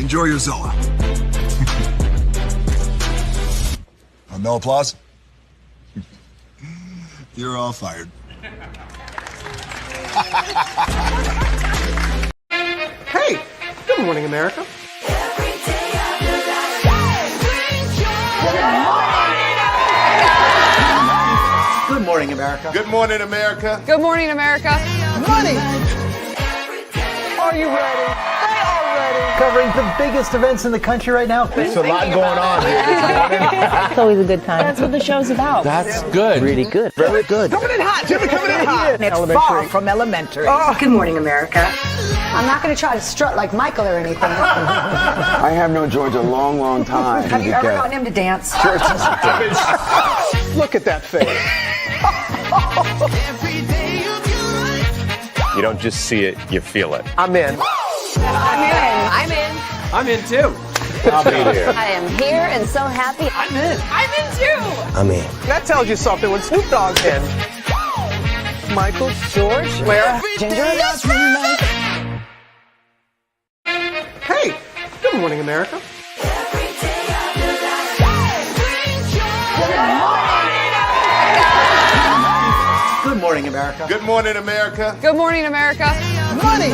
Enjoy your Zoa. No applause? You're all fired. Hey, good morning, America. Good morning, America. Good morning, America. Good morning, America. Money! Are you ready? They are ready. Covering the biggest events in the country right now. There's a lot going on here this morning. It's always a good time. That's what the show's about. That's good. Really good. Very good. Coming in hot, Jimmy, coming in hot. It's far from elementary. Good morning, America. I'm not going to try to strut like Michael or anything. I have known George a long, long time. Have you ever gotten him to dance? Look at that face. You don't just see it, you feel it. I'm in. I'm in. I'm in too. I'll be here. I am here and so happy. I'm in. I'm in too. I'm in. That tells you something when Snoop Dogg's in. Michael, George, where? Ginger. Hey, good morning, America. Good morning, America. Good morning, America. Good morning, America. Money!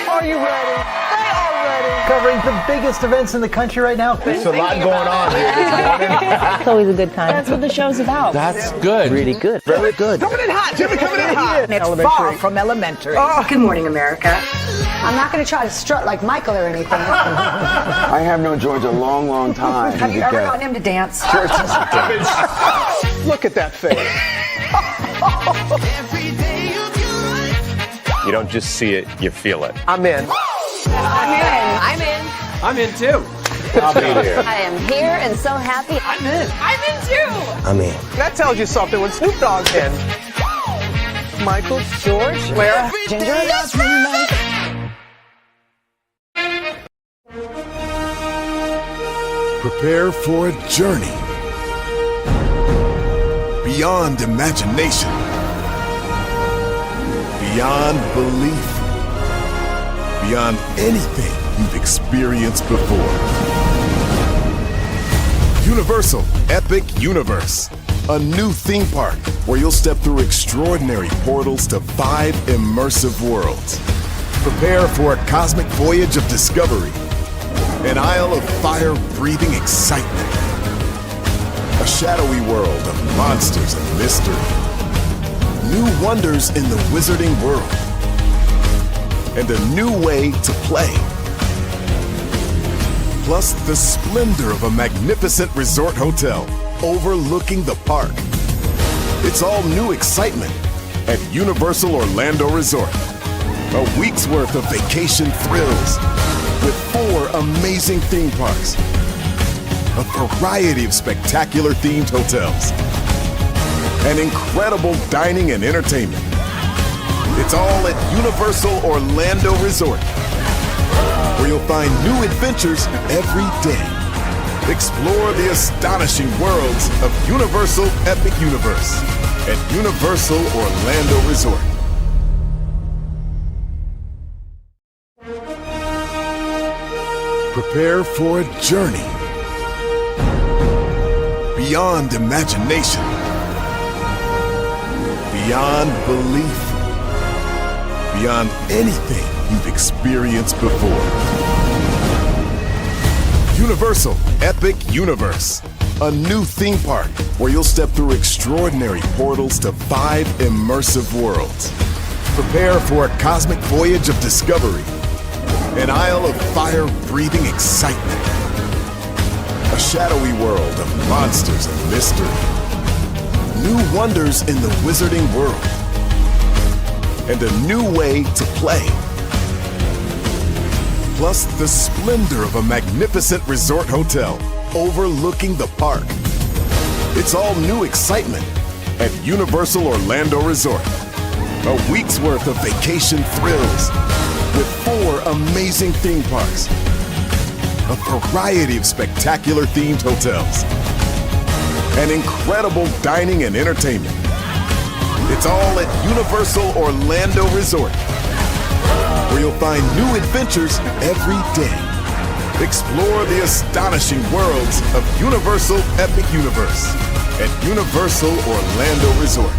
Are you ready? They are ready. Covering the biggest events in the country right now. There's a lot going on here this morning. It's always a good time. That's what the show's about. That's good. Really good. Very good. Coming in hot, Jimmy, coming in hot. It's far from elementary. Good morning, America. I'm not going to try to strut like Michael or anything. I have known George a long, long time. Have you ever gotten him to dance? Look at that face. You don't just see it, you feel it. I'm in. I'm in. I'm in too. I'll be here. I am here and so happy. I'm in. I'm in too. I'm in. That tells you something when Snoop Dogg's in. Michael, George, where? Ginger. Prepare for a journey beyond imagination, beyond belief, beyond anything you've experienced before. Universal Epic Universe, a new theme park where you'll step through extraordinary portals to 5 immersive worlds. Prepare for a cosmic voyage of discovery, an isle of fire-breathing excitement, a shadowy world of monsters and mystery, new wonders in the wizarding world, and a new way to play. Plus the splendor of a magnificent resort hotel overlooking the park. It's all new excitement at Universal Orlando Resort. A week's worth of vacation thrills with 4 amazing theme parks, a variety of spectacular themed hotels, and incredible dining and entertainment. It's all at Universal Orlando Resort, where you'll find new adventures every day. Explore the astonishing worlds of Universal Epic Universe at Universal Orlando Resort. Prepare for a journey beyond imagination, beyond belief, beyond anything you've experienced before. Universal Epic Universe, a new theme park where you'll step through extraordinary portals to 5 immersive worlds. Prepare for a cosmic voyage of discovery, an isle of fire-breathing excitement, a shadowy world of monsters and mystery, new wonders in the wizarding world, and a new way to play. Plus the splendor of a magnificent resort hotel overlooking the park. It's all new excitement at Universal Orlando Resort. A week's worth of vacation thrills with 4 amazing theme parks, a variety of spectacular themed hotels, and incredible dining and entertainment. It's all at Universal Orlando Resort, where you'll find new adventures every day. Explore the astonishing worlds of Universal Epic Universe at Universal Orlando Resort.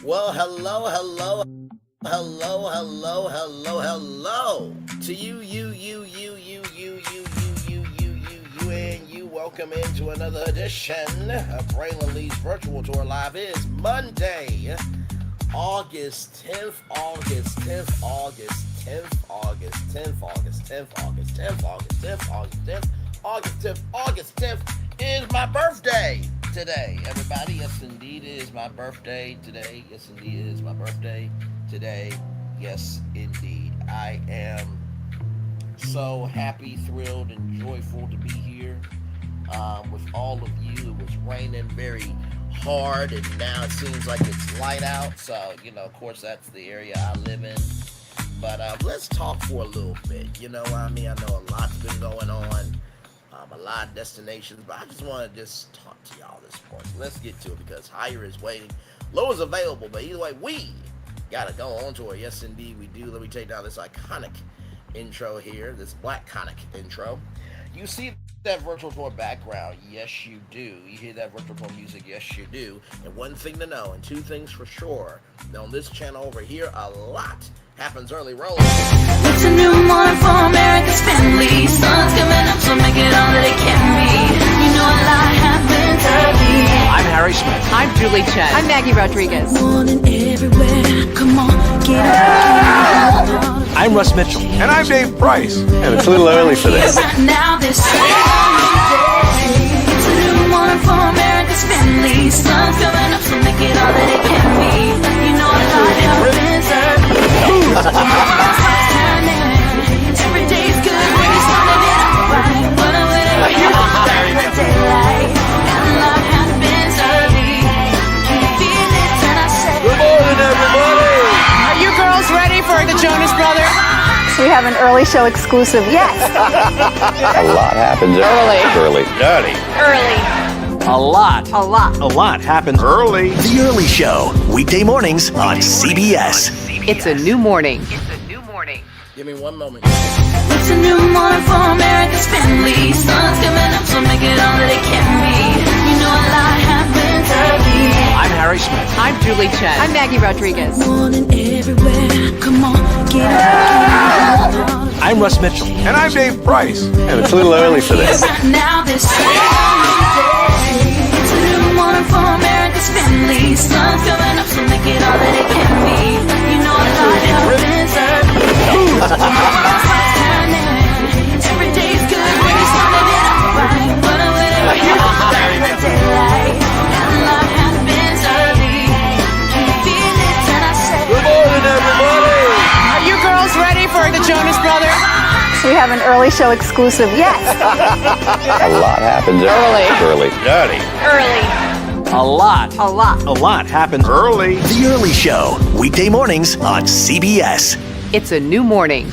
Well, hello to you, and you. Welcome into another edition of Braylon Lee's Virtual Tour Live. It is Monday, August 10th is my birthday today, everybody. Yes, indeed, it is my birthday today. Yes, indeed, it is my birthday today. Yes, indeed. I am so happy, thrilled, and joyful to be here with all of you. It was raining very hard, and now it seems like it's light out. So, of course, that's the area I live in. But let's talk for a little bit. I know a lot's been going on. A lot of destinations, but I just want to talk to y'all this morning. Let's get to it because higher is waiting, low is available, but either way, we got to go on tour. Yes, indeed, we do. Let me take down this iconic intro here, this black conic intro. You see that virtual tour background? Yes, you do. You hear that virtual tour music? Yes, you do. And one thing to know, and two things for sure, on this channel over here, a lot happens early rolling. It's a new morning for America's family. Sun's coming up, so make it all that it can be. A lot happens early. I'm Harry Smith. I'm Julie Chen. I'm Maggie Rodriguez. Morning everywhere. Come on, get up. I'm Russ Mitchell. And I'm Dave Price. And it's a little early for this. Right now, this it's a new morning for America's family. Sun's coming up, so make it all that it can be. A lot happens early. Every day's good when you started it out right. What a way to get in the daylight. And a lot happens early. Can you feel it when I say? Good morning, everybody. Are you girls ready for the Jonas Brothers? We have an early show exclusive. Yes. A lot happens early. A lot happens early. The Early Show, weekday mornings on CBS. It's a new morning. Give me one moment. It's a new morning for America's family. Sun's coming up, so make it all that it can be. A lot happens early. I'm Harry Smith. I'm Julie Chen. I'm Maggie Rodriguez. Morning everywhere. Come on, get up. I'm Russ Mitchell. And I'm Dave Price. And it's a little early for this. Now this it's a new morning for America's families. Sun's coming up, so make it all that it can be. You know a lot happens early. Every day's good when you started it off right. But I'm waiting in the daylight. And a lot happens early. Can you feel it? And I say, Good morning, everybody. Are you girls ready for the Jonas Brothers? We have an early show exclusive. Yes. A lot happens early. Dirty. A lot happens The Early Show, weekday mornings on CBS. It's a new morning.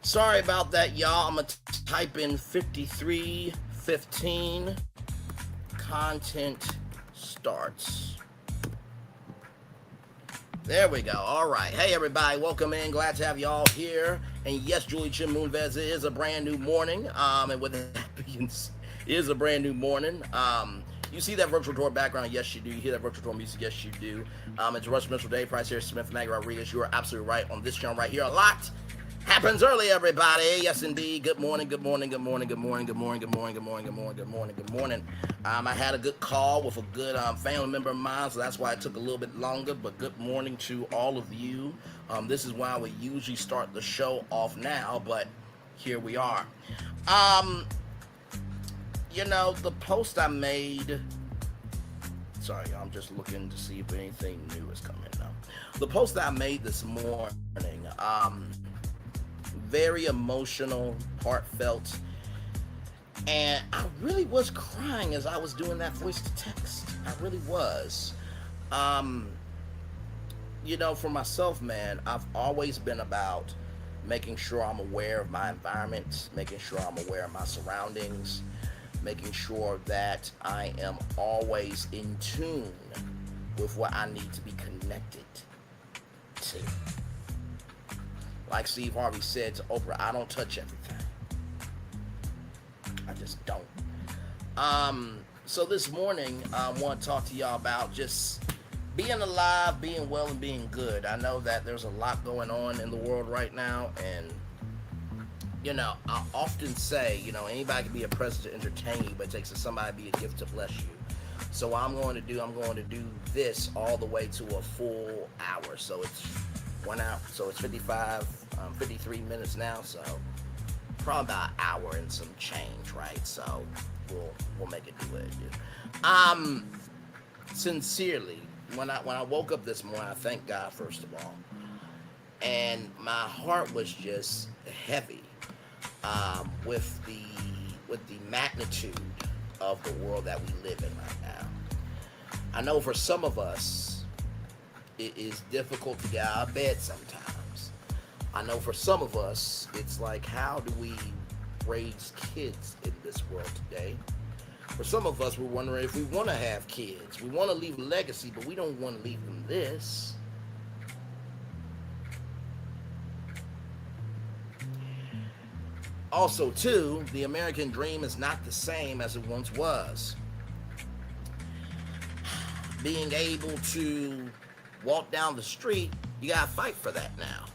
Sorry about that, y'all. I'm going to type in 5315. Content starts. There we go. All right. Hey, everybody. Welcome in. Glad to have you all here. And yes, Julie Chin Moonves, it is a brand new morning. And with that being said, it is a brand new morning. You see that virtual tour background? Yes, you do. You hear that virtual tour music? Yes, you do. It's Rush Mitchell, Dave Price here, Smith, Maggie Rodriguez. You are absolutely right on this channel right here. A lot happens early, everybody. Yes, indeed. Good morning, good morning, good morning, good morning, good morning, good morning, good morning, good morning, good morning, good morning. I had a good call with a good family member of mine, so that's why it took a little bit longer, but good morning to all of you. This is why we usually start the show off now, but here we are. You know, the post I made, sorry, I'm just looking to see if anything new is coming up. The post that I made this morning, very emotional, heartfelt, and I really was crying as I was doing that voice to text. I really was. You know, for myself, man, I've always been about making sure I'm aware of my environment, making sure I'm aware of my surroundings, making sure that I am always in tune with what I need to be connected to. Like Steve Harvey said to Oprah, I don't touch everything. I just don't. So this morning, I want to talk to y'all about just being alive, being well, and being good. I know that there's a lot going on in the world right now, and you know, I often say, you know, anybody can be a present to entertain you, but it takes somebody to be a gift to bless you. So what I'm going to do this all the way to a full hour. So it's 1 hour, so it's 53 minutes now, so probably about an hour and some change, right? So we'll make it do it. Sincerely, when I woke up this morning, I thank God first of all, and my heart was just heavy with the magnitude of the world that we live in right now. I know for some of us, it is difficult to get out of bed sometimes. I know for some of us, it's like, how do we raise kids in this world today? For some of us, we're wondering if we want to have kids. We want to leave a legacy, but we don't want to leave them this. Also, too, the American dream is not the same as it once was. Being able to walk down the street, you gotta fight for that now.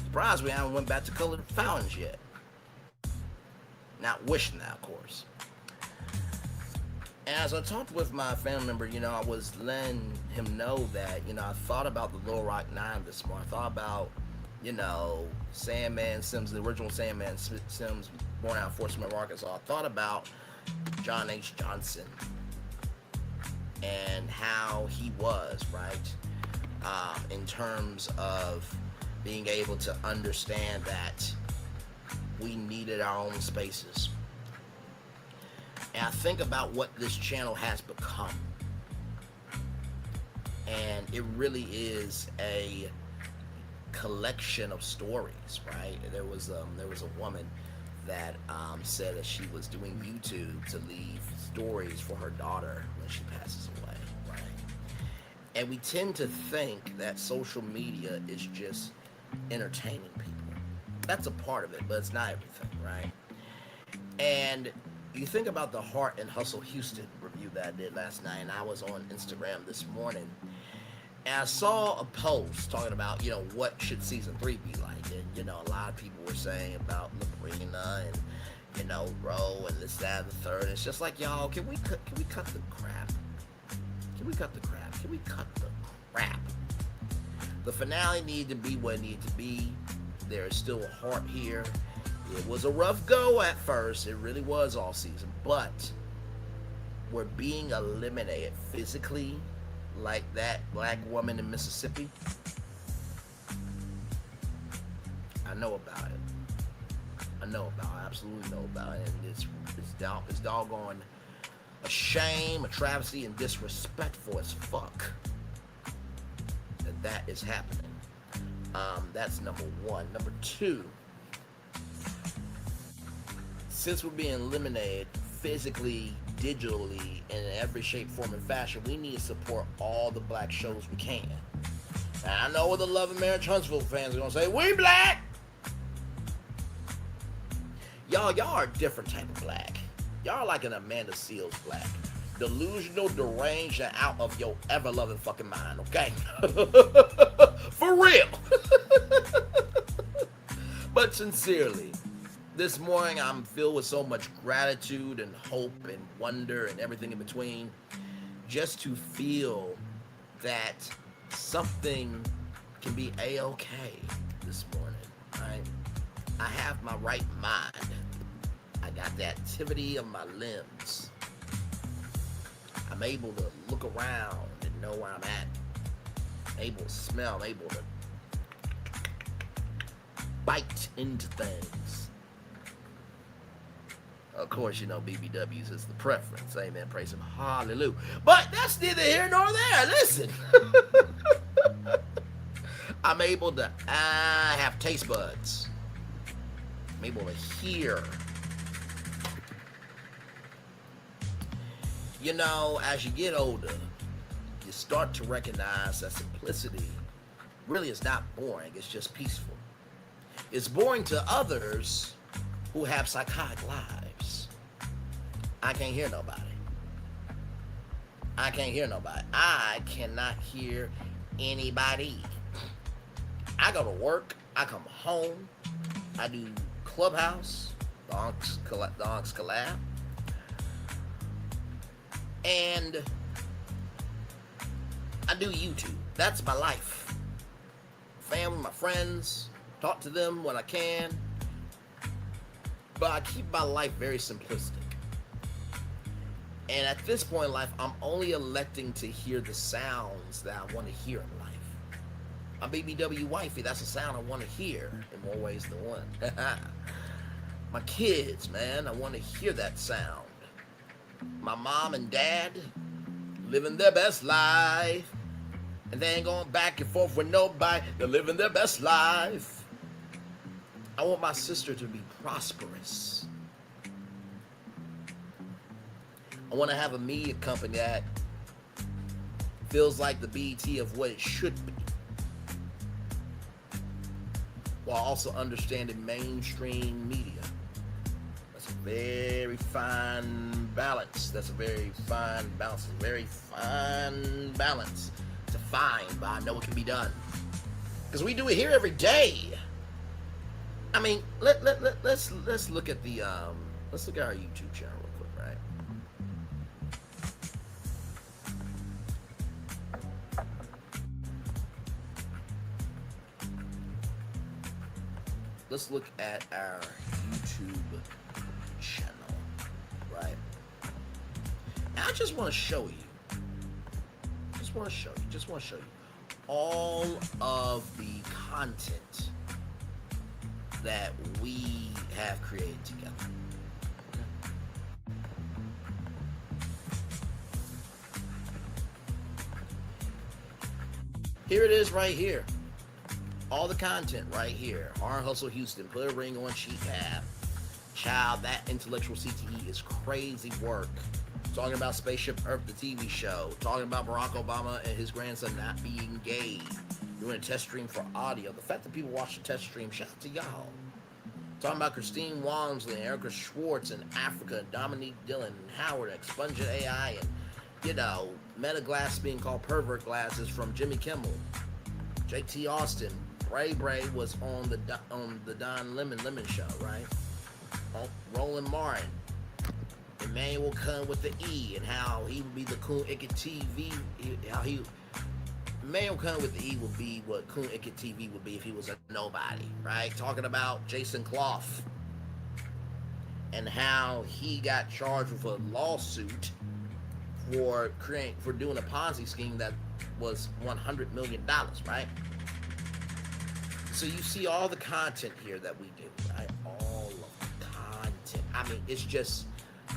Surprised we haven't went back to colored fountains yet. Not wishing that, of course. And as I talked with my family member, you know, I was letting him know that, you know, I thought about the Little Rock Nine this morning. I thought about, you know, Sandman Sims, the original Sandman Sims, born out of Fort Smith, Arkansas. I thought about John H. Johnson and how he was, right? In terms of being able to understand that we needed our own spaces. And I think about what this channel has become. And it really is a collection of stories, right? There was a woman that said that she was doing YouTube to leave stories for her daughter when she passes away, right? And we tend to think that social media is just entertaining people. That's a part of it, but it's not everything, right? And you think about the Heart and Hustle Houston review that I did last night, and I was on Instagram this morning, and I saw a post talking about, you know, what should season 3 be like. And, you know, a lot of people were saying about Labrina and, you know, Ro and this, that, and the third. It's just like, y'all, can we cut the crap? Can we cut the crap? Can we cut the crap? The finale needed to be what it needed to be. There is still a heart here. It was a rough go at first. It really was all season. But we're being eliminated physically, like that black woman in Mississippi. I know about it. I absolutely know about it. And it's doggone a shame, a travesty, and disrespectful as fuck that is happening. That's number one. Number two, since we're being eliminated physically, digitally, in every shape, form, and fashion, we need to support all the black shows we can. Now, I know what the Love and Marriage Huntsville fans are going to say, we black! Y'all are a different type of black. Y'all are like an Amanda Seales black. Delusional, deranged, and out of your ever-loving fucking mind, okay? For real. But sincerely, this morning I'm filled with so much gratitude and hope and wonder and everything in between, just to feel that something can be a-okay this morning, right? I have my right mind. I got the activity of my limbs. I'm able to look around and know where I'm at. I'm able to smell. I'm able to bite into things. Of course, you know, BBWs is the preference. Amen. Praise him. Hallelujah. But that's neither here nor there. Listen. I'm able to have taste buds. I'm able to hear. You know, as you get older, you start to recognize that simplicity really is not boring. It's just peaceful. It's boring to others who have psychotic lives. I can't hear nobody. I can't hear nobody. I cannot hear anybody. I go to work. I come home. I do Clubhouse, the Onks Collab. And I do YouTube. That's my life. Family, my friends, talk to them when I can. But I keep my life very simplistic. And at this point in life, I'm only electing to hear the sounds that I want to hear in life. My BBW wifey, that's a sound I want to hear in more ways than one. My kids, man, I want to hear that sound. My mom and dad living their best life. And they ain't going back and forth with nobody. They're living their best life. I want my sister to be prosperous. I want to have a media company that feels like the BET of what it should be, while also understanding mainstream media. That's a very fine balance. That's a very fine balance. A very fine balance to find, but I know it can be done. Because we do it here every day. I mean, let's look at the let's look at our YouTube channel real quick, right? Let's look at our YouTube channel, right? Now I just want to show you. Just want to show you all of the content that we have created together. Here it is right here. All the content right here. R Hustle Houston, put a ring on Cheap Ab. Child, that intellectual CTE is crazy work. Talking about Spaceship Earth, the TV show. Talking about Barack Obama and his grandson not being gay. Doing a test stream for audio. The fact that people watch the test stream, shout out to y'all. Talking about Christine Walmsley and Erica Schwartz and Africa and Dominique Dillon and Howard and Expungent AI and, you know, Meta Glass being called pervert glasses from Jimmy Kimmel. JT Austin. Bray was on the Don Lemon Show, right? Roland Martin. Emmanuel Kun with the E and how he would be the Kun Icket TV. Emmanuel Kun with the E would be what Kun Icket TV would be if he was a nobody, right? Talking about Jason Clough and how he got charged with a lawsuit for doing a Ponzi scheme that was $100 million, right? So you see all the content here that we do, right? All of the content. I mean, it's just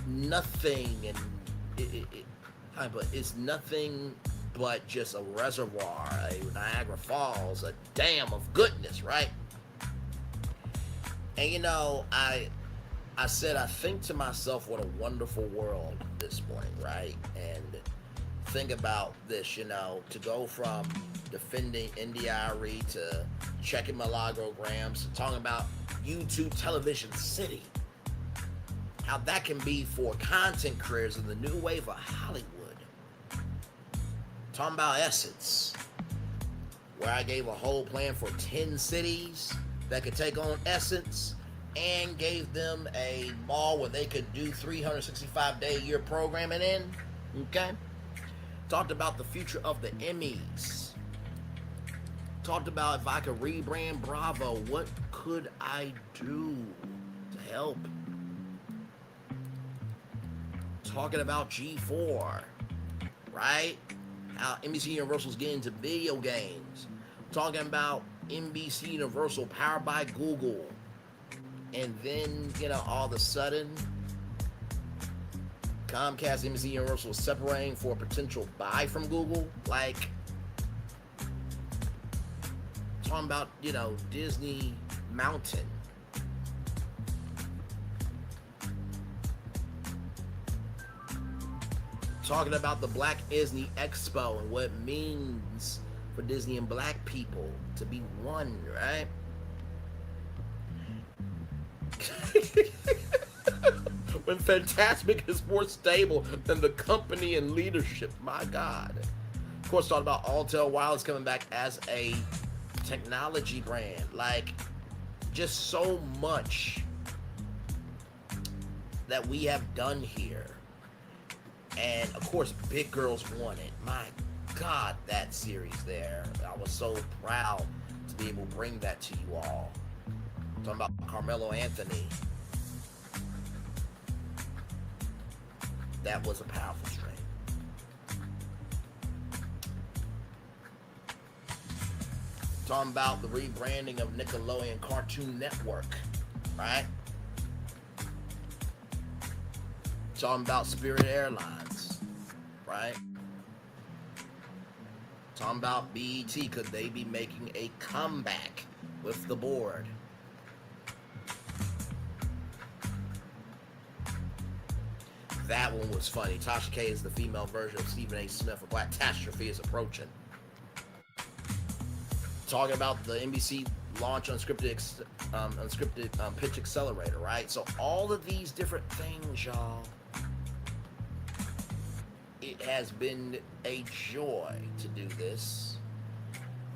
nothing, and it's nothing but just a reservoir, a Niagara Falls, a dam of goodness, right? And you know, I said, I think to myself, what a wonderful world this morning, right? And think about this, you know, to go from defending India.Arie to checking Milagro-grams to talking about YouTube Television City. How that can be for content creators in the new wave of Hollywood. Talking about Essence, where I gave a whole plan for 10 cities that could take on Essence, and gave them a mall where they could do 365-day-a-year programming in. Okay? Talked about the future of the Emmys. Talked about if I could rebrand Bravo, what could I do to help? Talking about G4, right? How NBC Universal's getting into video games. Talking about NBC Universal powered by Google. And then, you know, all of a sudden, Comcast and NBC Universal separating for a potential buy from Google. Like, talking about, you know, Disney Mountain. Talking about the Black Disney Expo and what it means for Disney and black people to be one, right? When Fantasmic is more stable than the company and leadership, my God. Of course, talking about Altel Wireless coming back as a technology brand. Like, just so much that we have done here. And, of course, Big Girls Won It. My God, that series there. I was so proud to be able to bring that to you all. Talking about Carmelo Anthony. That was a powerful stream. Talking about the rebranding of Nickelodeon Cartoon Network, right? Talking about Spirit Airlines, right? Talking about BET, could they be making a comeback with the board? That one was funny. Tasha K is the female version of Stephen A. Smith. A Black Catastrophe is approaching. Talking about the NBC launch unscripted pitch accelerator, right? So all of these different things, y'all. It has been a joy to do this.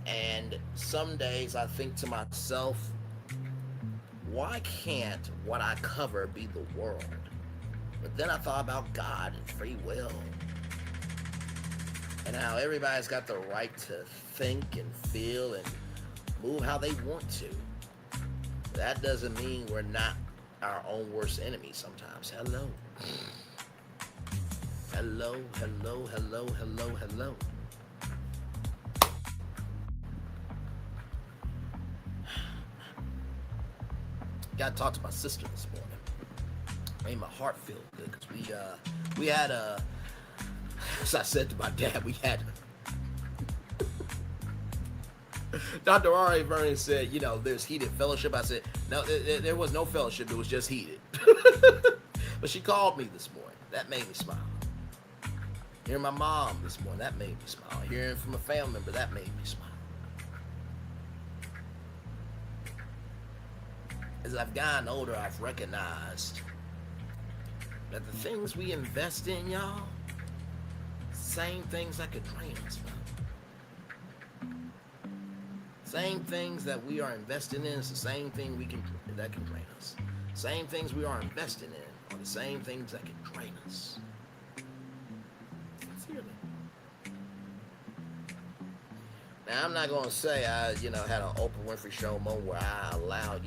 And some days I think to myself, why can't what I cover be the world? But then I thought about God and free will. And how everybody's got the right to think and feel and move how they want to. That doesn't mean we're not our own worst enemy sometimes. Hello. Hello, hello, hello, hello, hello. Gotta talk to my sister this morning. Made my heart feel good because we had a, as I said to my dad, we had Dr. R.A. Vernon said, you know, there's heated fellowship. I said, no, there was no fellowship. It was just heated. But she called me this morning. That made me smile. Hearing my mom this morning, that made me smile. Hearing from a family member, that made me smile. As I've gotten older, I've recognized that the things we invest in, y'all, same things that could drain us, man. Same things that we are investing in is the same thing that can drain us. Same things we are investing in are the same things that can drain us. Sincerely. Now, I'm not going to say I, had an Oprah Winfrey Show moment where I allowed,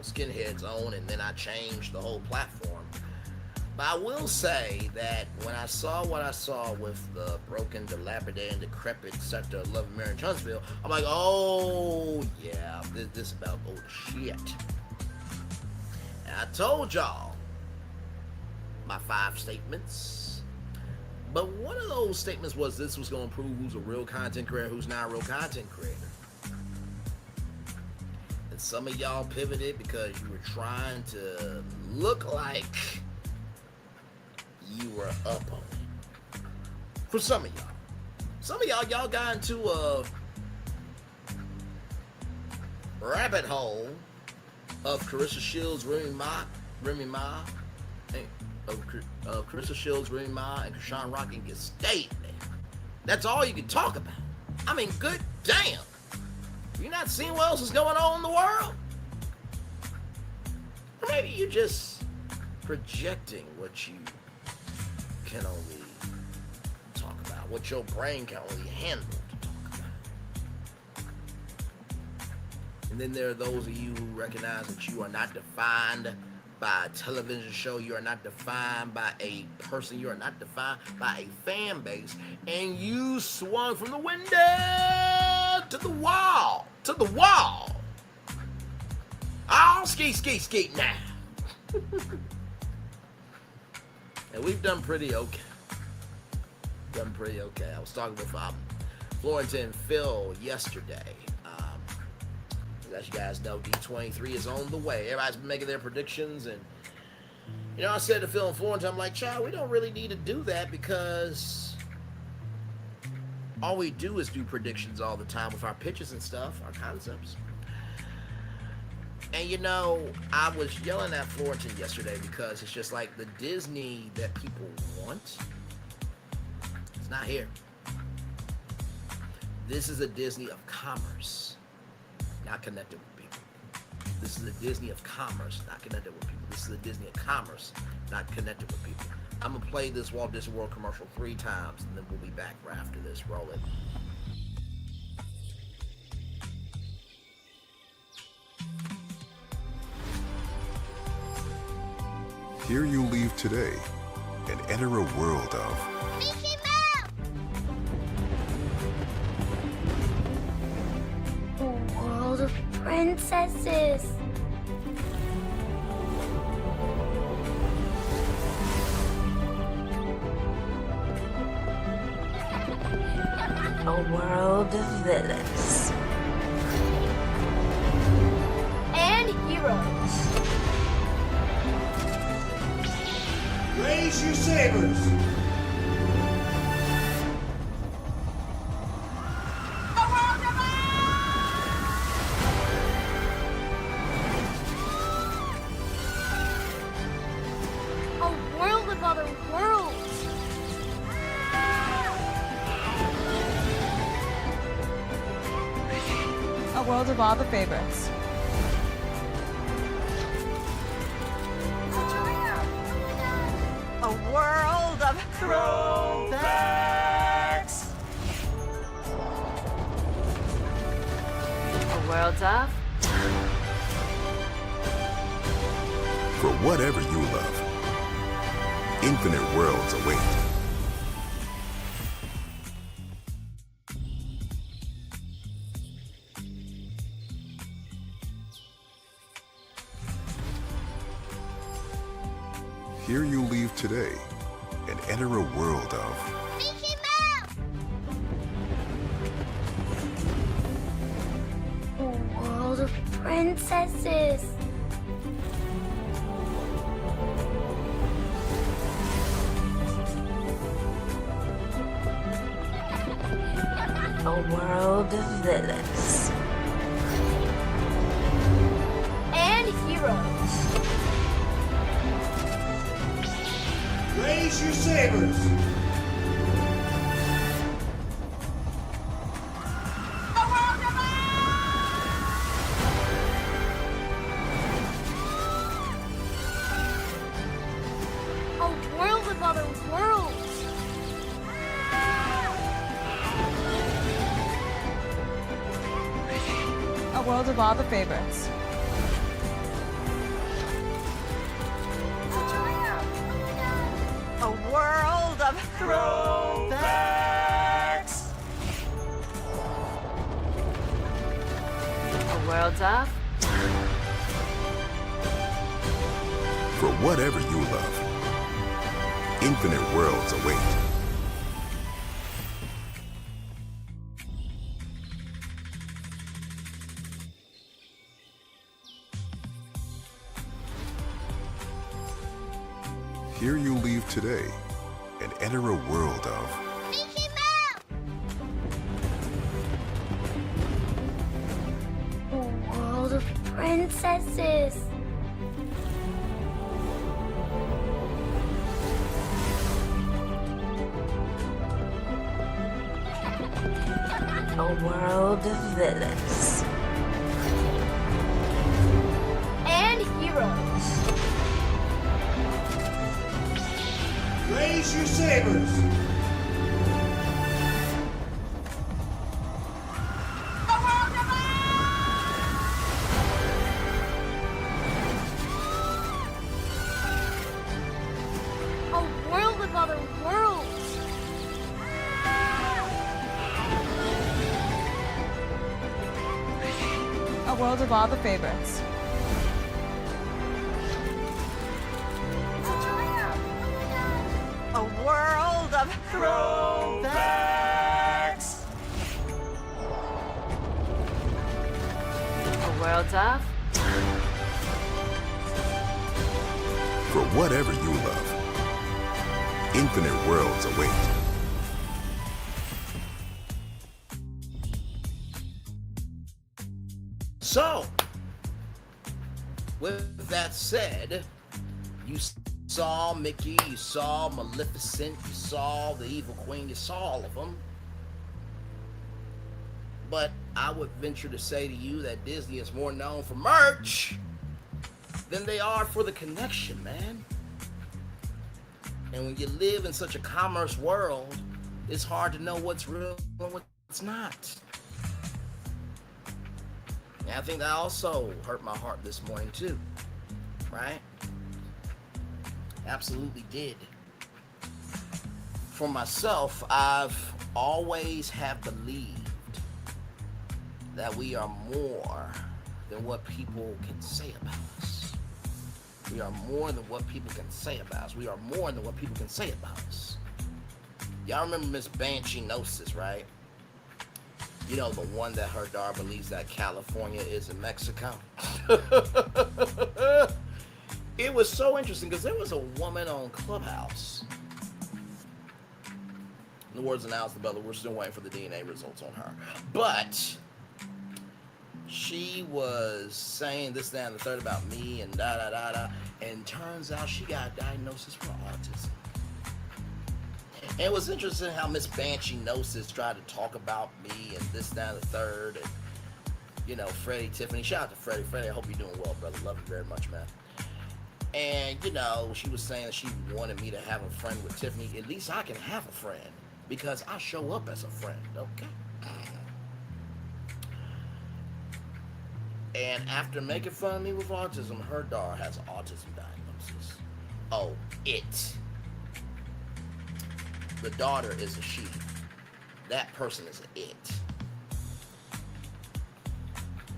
skinheads on and then I changed the whole platform. But I will say that when I saw what I saw with the broken, dilapidated, and decrepit sector of Love and Mary and Huntsville, I'm like, oh yeah, this is about old shit. And I told y'all my 5 statements. But one of those statements was this was going to prove who's a real content creator, who's not a real content creator. And some of y'all pivoted because you were trying to look like you were up on it. For some of y'all. Some of y'all got into a rabbit hole of Carissa Shields, Remy Ma, of Carissa Shields, Remy Ma, and Krishan Rock and get stayed there. That's all you can talk about. I mean, good damn. You not seeing what else is going on in the world? Or maybe you just projecting what you can only talk about, what your brain can only handle to talk about. And then there are those of you who recognize that you are not defined by a television show, you are not defined by a person, you are not defined by a fan base, and you swung from the window to the wall, Oh, ski now. And we've done pretty okay. I was talking with Florentine Phil yesterday. As you guys know, D23 is on the way. Everybody's been making their predictions, and I said to Phil and Florentine, I'm like, child, we don't really need to do that because all we do is do predictions all the time with our pitches and stuff, our concepts. And I was yelling at Florentine yesterday because it's just like the Disney that people want, it's not here. This is a Disney of commerce, not connected with people. This is a Disney of commerce, not connected with people. This is a Disney of commerce, not connected with people. I'm going to play this Walt Disney World commercial 3 times, and then we'll be back right after this. Roll it. Here you leave today and enter a world of Mickey Mouse! A world of princesses. A world of villains. And heroes. Raise your sabers. A world of other worlds. A world of all the favorites. A world of throwbacks. A world of for whatever you love. Infinite worlds await. Here you leave today and enter a world of Mickey Mouse! A world of princesses. A world of villains. And heroes. Raise your sabers. A world of other worlds. a world of all the favorites. A world of throwbacks. A world of for whatever you love. Infinite worlds await. Here you leave today and enter a world of World of princesses. A world of villains. And heroes. Raise your sabers. A world of other worlds. A world of all the favorites. A world of Throwbacks. A world of for whatever you love. Infinite worlds await. So, with that said, you saw Mickey, you saw Maleficent, you saw the Evil Queen, you saw all of them. But I would venture to say to you that Disney is more known for merch than they are for the connection, man. And when you live in such a commerce world, it's hard to know what's real and what's not. And I think that also hurt my heart this morning too, right? Absolutely did. For myself, I've always have believed that we are more than what people can say about us. We are more than what people can say about us. We are more than what people can say about us. Y'all remember Miss Banshee Gnosis, right? You know, the one that her daughter believes that California is in Mexico. It was so interesting because there was a woman on Clubhouse. The words announced the Bella. We're still waiting for the DNA results on her. But she was saying this, that, and the third about me and da-da-da-da. And turns out she got a diagnosis for autism. And it was interesting how Miss Banshee Gnosis tried to talk about me and this, that, and the third. And, you know, Freddie, Tiffany. Shout out to Freddie. Freddie, I hope you're doing well, brother. Love you very much, man. And, you know, she was saying that she wanted me to have a friend with Tiffany. At least I can have a friend because I show up as a friend, okay? And after making fun of me with autism, her daughter has an autism diagnosis. Oh, it. The daughter is a she. That person is an it.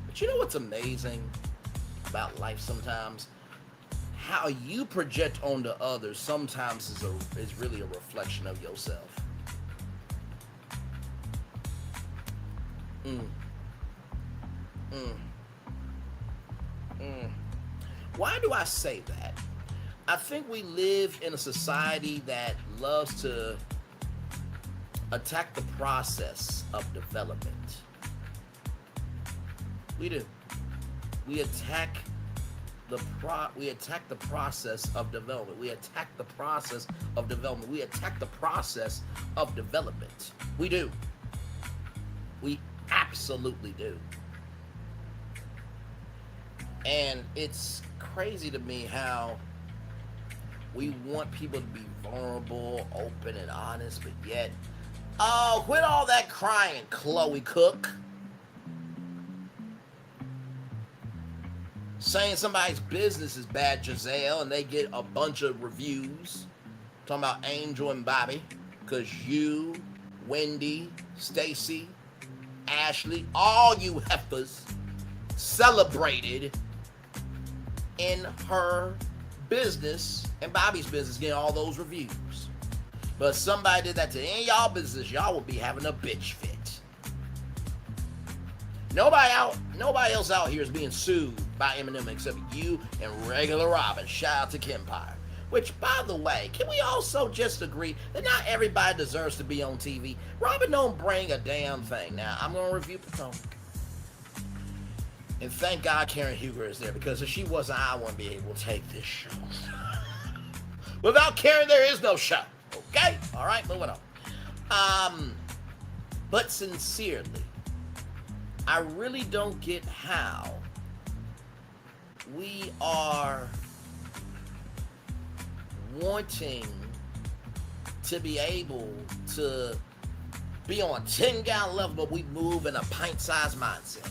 But you know what's amazing about life sometimes? How you project onto others sometimes is really a reflection of yourself. Why do I say that? I think we live in a society that loves to attack the process of development. We do. We attack the process of development. We attack the process of development. We attack the process of development. We do. We absolutely do. And it's crazy to me how we want people to be vulnerable, open, and honest, but yet, oh, quit all that crying, Chloe Cook. Saying somebody's business is bad, Giselle, and they get a bunch of reviews talking about Angel and Bobby, because you, Wendy, Stacy, Ashley, all you heifers celebrated in her business and Bobby's business, getting all those reviews. But somebody did that to any of y'all business, y'all would be having a bitch fit. Nobody else out here is being sued by Eminem except you and regular Robin. Shout out to Kempire. Which, by the way, can we also just agree that not everybody deserves to be on TV? Robin don't bring a damn thing. Now, I'm going to review Potomac. And thank God Karen Huger is there, because if she wasn't, I wouldn't be able to take this show. Without Karen, there is no show. Okay? All right, moving on. But sincerely, I really don't get how we are wanting to be able to be on a 10-gallon level, but we move in a pint-sized mindset.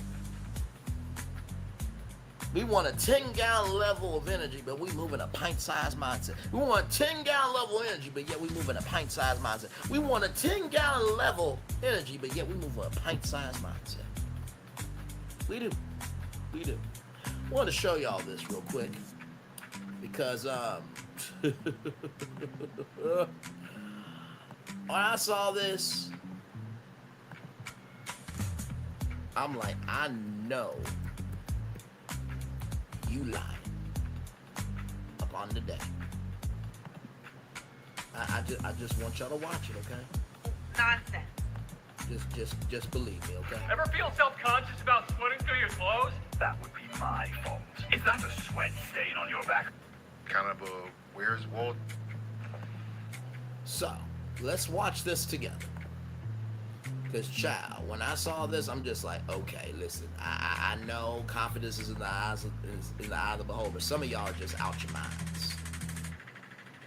We want a 10-gallon level of energy, but we move in a pint-sized mindset. We want a 10-gallon level of energy, but yet we move in a pint-sized mindset. We want a 10-gallon level energy, but yet we move in a pint-sized mindset. We do. We do. I want to show y'all this real quick, because when I saw this, I'm like, I know you lying up on the day. I just want y'all to watch it, okay? Nonsense. Just believe me, okay? Ever feel self-conscious about sweating through your clothes? That would be my fault. Is that a sweat stain on your back? Kind of a where's Walt? So, let's watch this together. Because, child, when I saw this, I'm just like, okay, listen, I know confidence is in the eye of the beholder. Some of y'all are just out your minds.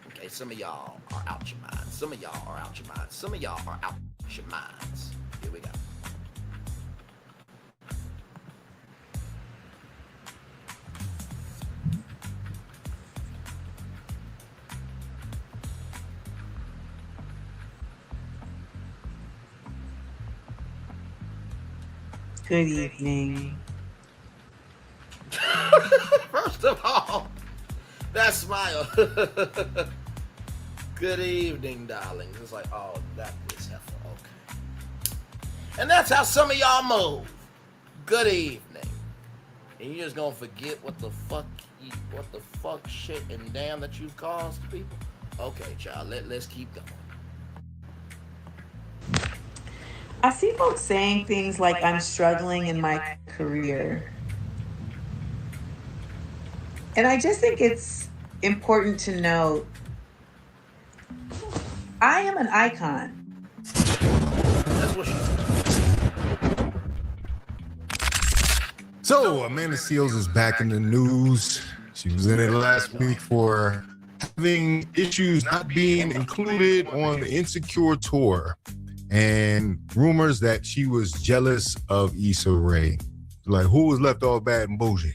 Okay, some of y'all are out your minds. Some of y'all are out your minds. Some of y'all are out your minds. Here we go. Good evening. First of all, that smile. Good evening, darling. It's like, oh, that is heifer. Okay. And that's how some of y'all move. Good evening. And you're just gonna forget what the fuck shit and damn that you've caused to people? Okay, child, let's keep going. I see folks saying things like I'm struggling in my career. And I just think it's important to note I am an icon. That's what she said. So, Amanda Seales is back in the news. She was in it last week for having issues not being included on the Insecure tour, and rumors that she was jealous of Issa Rae. Like, who was left all bad and bougie?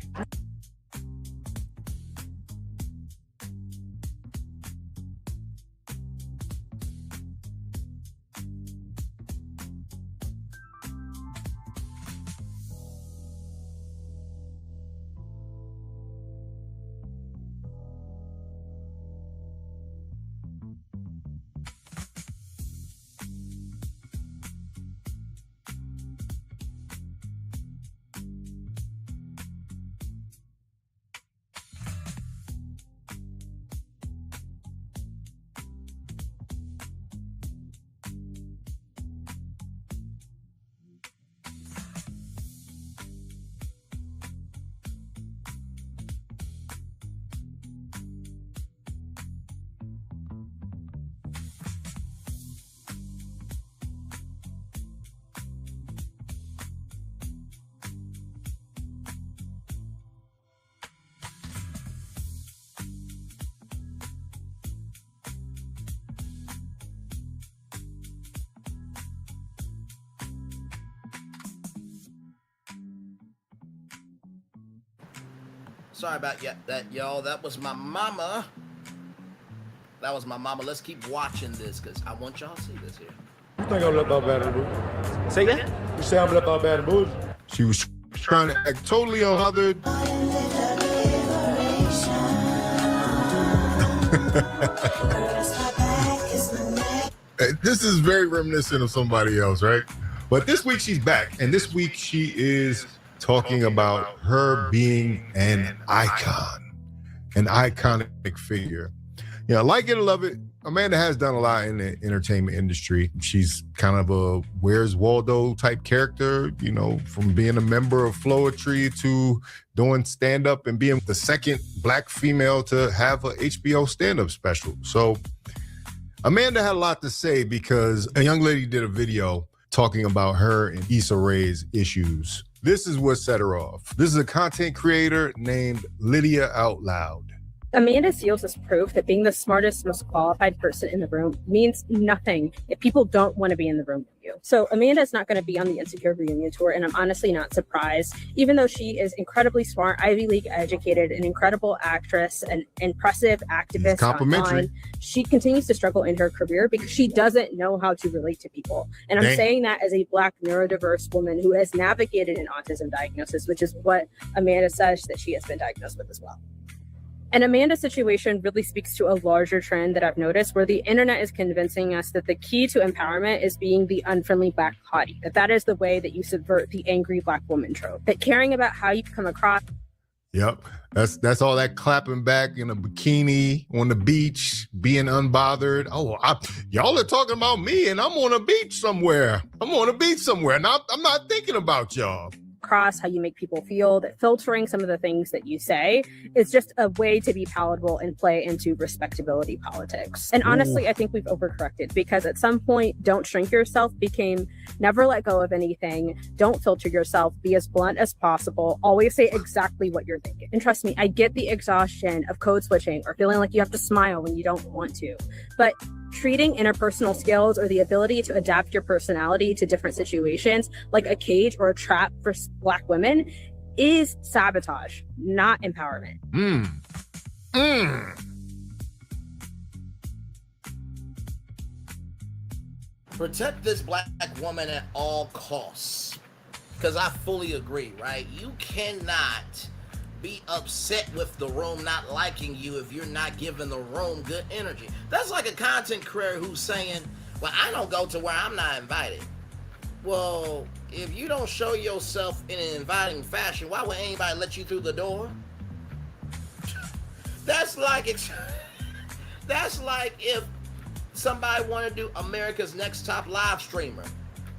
Sorry about that, y'all. That was my mama. That was my mama. Let's keep watching this, because I want y'all to see this here. You think I'm left out bad and bougie? Say that? You say I'm left out bad and bougie? She was trying to act totally unbothered. This is very reminiscent of somebody else, right? But this week she's back, and this week she is talking about her being an icon, an iconic figure. Yeah, like it or love it, Amanda has done a lot in the entertainment industry. She's kind of a Where's Waldo type character, you know, from being a member of Floetry to doing stand-up and being the second Black female to have a HBO stand-up special. So Amanda had a lot to say because a young lady did a video talking about her and Issa Rae's issues. This is what set her off. This is a content creator named Lydia Out Loud. Amanda Seales is proof that being the smartest, most qualified person in the room means nothing if people don't want to be in the room with you. So Amanda is not going to be on the Insecure reunion tour, and I'm honestly not surprised. Even though she is incredibly smart, Ivy League educated, an incredible actress, an impressive activist online, she continues to struggle in her career because she doesn't know how to relate to people. And I'm saying that as a Black neurodiverse woman who has navigated an autism diagnosis, which is what Amanda says that she has been diagnosed with as well. And Amanda's situation really speaks to a larger trend that I've noticed where the internet is convincing us that the key to empowerment is being the unfriendly Black hottie, that is the way that you subvert the angry Black woman trope, that caring about how you come across. Yep, that's all that clapping back in a bikini on the beach, being unbothered. Oh, y'all are talking about me and I'm on a beach somewhere. I'm not thinking about y'all. Across how you make people feel, that filtering some of the things that you say is just a way to be palatable and play into respectability politics. And honestly, I think we've overcorrected because at some point, don't shrink yourself became never let go of anything. Don't filter yourself. Be as blunt as possible. Always say exactly what you're thinking. And trust me, I get the exhaustion of code switching or feeling like you have to smile when you don't want to. But treating interpersonal skills or the ability to adapt your personality to different situations like a cage or a trap for Black women is sabotage, not empowerment. Protect this Black woman at all costs. Because I fully agree, right? You cannot be upset with the room not liking you if you're not giving the room good energy. That's like a content creator who's saying, well, I don't go to where I'm not invited. Well, if you don't show yourself in an inviting fashion, why would anybody let you through the door? That's like if somebody wanted to do America's Next Top live streamer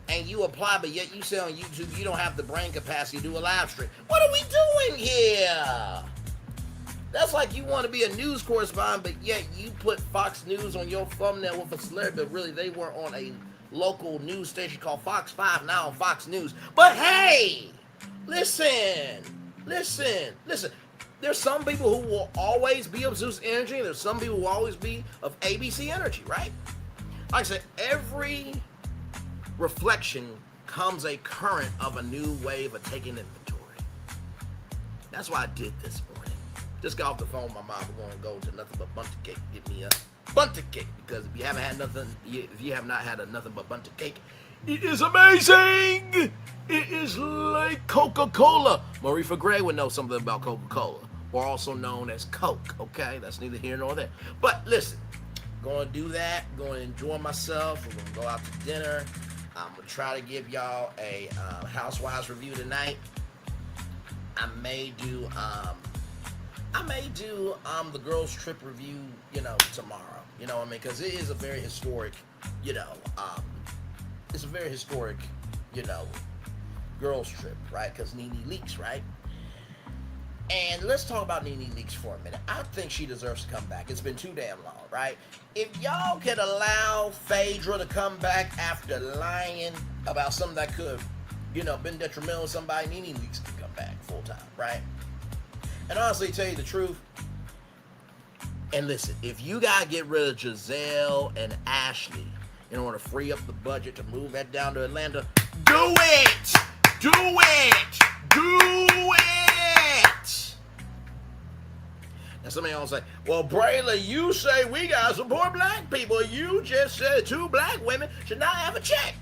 and you apply, but yet you say on YouTube you don't have the brain capacity to do a live stream. What are we doing here? That's like you want to be a news correspondent, but yet you put Fox News on your thumbnail with a celebrity, but really they were on a local news station called Fox 5, now on Fox News. But hey, listen. There's some people who will always be of Zeus energy, and there's some people who will always be of ABC energy, right? Like I said, every reflection comes a current of a new wave of taking inventory. That's why I did this morning. Just got off the phone with my mom. We're going to go to Nothing But Bunta Cake. Get me a Bunta Cake, because if you have not had a Nothing But Bunta Cake, it is amazing. It is like Coca-Cola. Marifa Gray would know something about Coca-Cola, or also known as Coke. Okay, that's neither here nor there. But listen, going to do that. Going to enjoy myself. We're going to go out to dinner. I'm going to try to give y'all a Housewives review tonight. I may do the girls trip review, tomorrow. You know what I mean? Because it is a very historic, it's a very historic, girls trip, right? Because Nene Leakes, right? And let's talk about Nene Leakes for a minute. I think she deserves to come back. It's been too damn long, right? If y'all could allow Phaedra to come back after lying about something that could have, been detrimental to somebody, Nene Leakes can come back full time, right? And honestly, to tell you the truth, and listen, if you gotta get rid of Giselle and Ashley in order to free up the budget to move that down to Atlanta, do it! Do it! Do it! Now somebody else say, well, Braylon, you say we gotta support Black people. You just said 2 Black women should not have a check.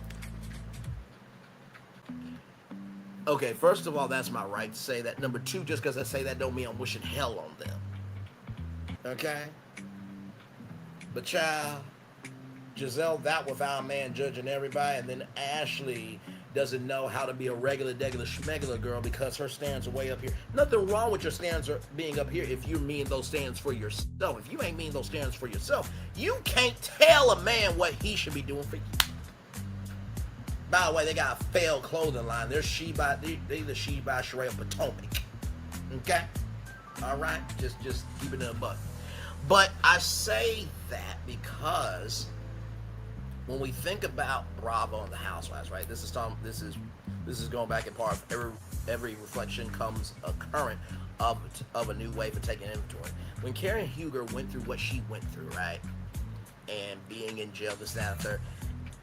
Okay, first of all, that's my right to say that. Number 2, just because I say that don't mean I'm wishing hell on them. Okay? But child, Giselle, that without a man judging everybody, and then Ashley, doesn't know how to be a regular, schmegular girl because her stands are way up here. Nothing wrong with your stands being up here if you mean those stands for yourself. If you ain't mean those stands for yourself, you can't tell a man what he should be doing for you. By the way, they got a failed clothing line. They're the She by Sherelle Potomac. Okay? All right? Just keep it in a buck. But I say that because when we think about Bravo and the Housewives, right? This is going back in part. Every reflection comes a current of a new way for taking inventory. When Karen Huger went through what she went through, right? And being in jail, this, that, and third,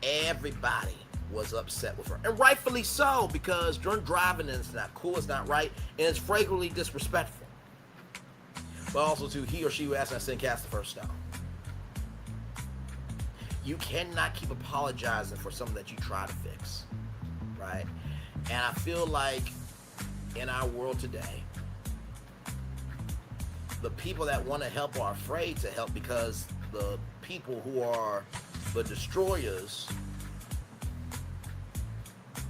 everybody was upset with her. And rightfully so, because drunk driving is not cool, it's not right, and it's flagrantly disrespectful. But also, too, he or she who asked that sin cast the first stone. You cannot keep apologizing for something that you try to fix, right? And I feel like in our world today, the people that want to help are afraid to help because the people who are the destroyers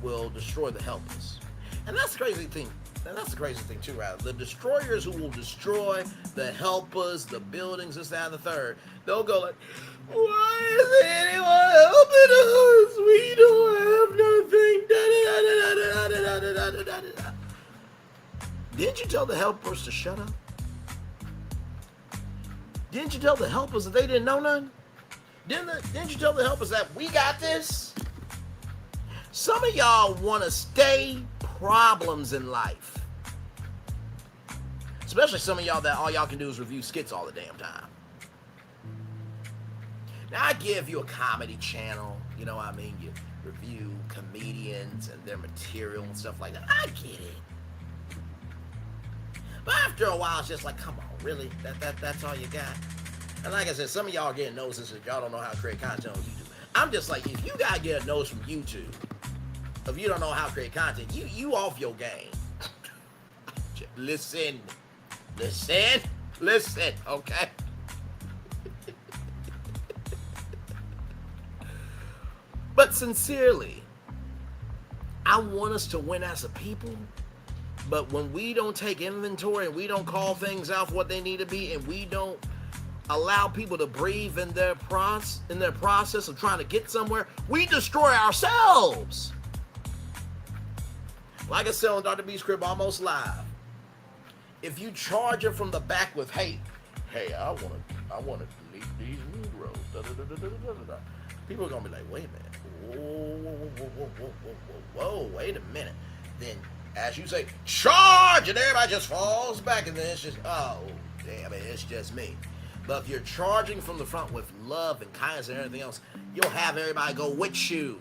will destroy the helpers. And that's the crazy thing. And that's the crazy thing too, right? The destroyers who will destroy the helpers, the buildings, this, that, and the third, they'll go like, why isn't anyone helping us? We don't have nothing. Didn't you tell the helpers to shut up? Didn't you tell the helpers that they didn't know nothing? Didn't you tell the helpers that we got this? Some of y'all want to stay problems in life. Especially some of y'all that all y'all can do is review skits all the damn time. Now, I give you a comedy channel, you know what I mean? You review comedians and their material and stuff like that. I get it. But after a while, it's just like, come on, really? That's all you got? And like I said, some of y'all are getting notices that y'all don't know how to create content on YouTube. I'm just like, if you gotta get a notice from YouTube, if you don't know how to create content, you off your game. Listen, okay? But sincerely, I want us to win as a people, but when we don't take inventory and we don't call things out for what they need to be, and we don't allow people to breathe in their process of trying to get somewhere, we destroy ourselves. Like I said on Dr. B's Crib Almost Live, if you charge her from the back with hate, hey, I want to delete these Negroes, people are going to be like, wait a minute. Whoa, wait a minute. Then, as you say, charge, and everybody just falls back, and then it's just, oh, damn it, it's just me. But if you're charging from the front with love and kindness and everything else, you'll have everybody go with you.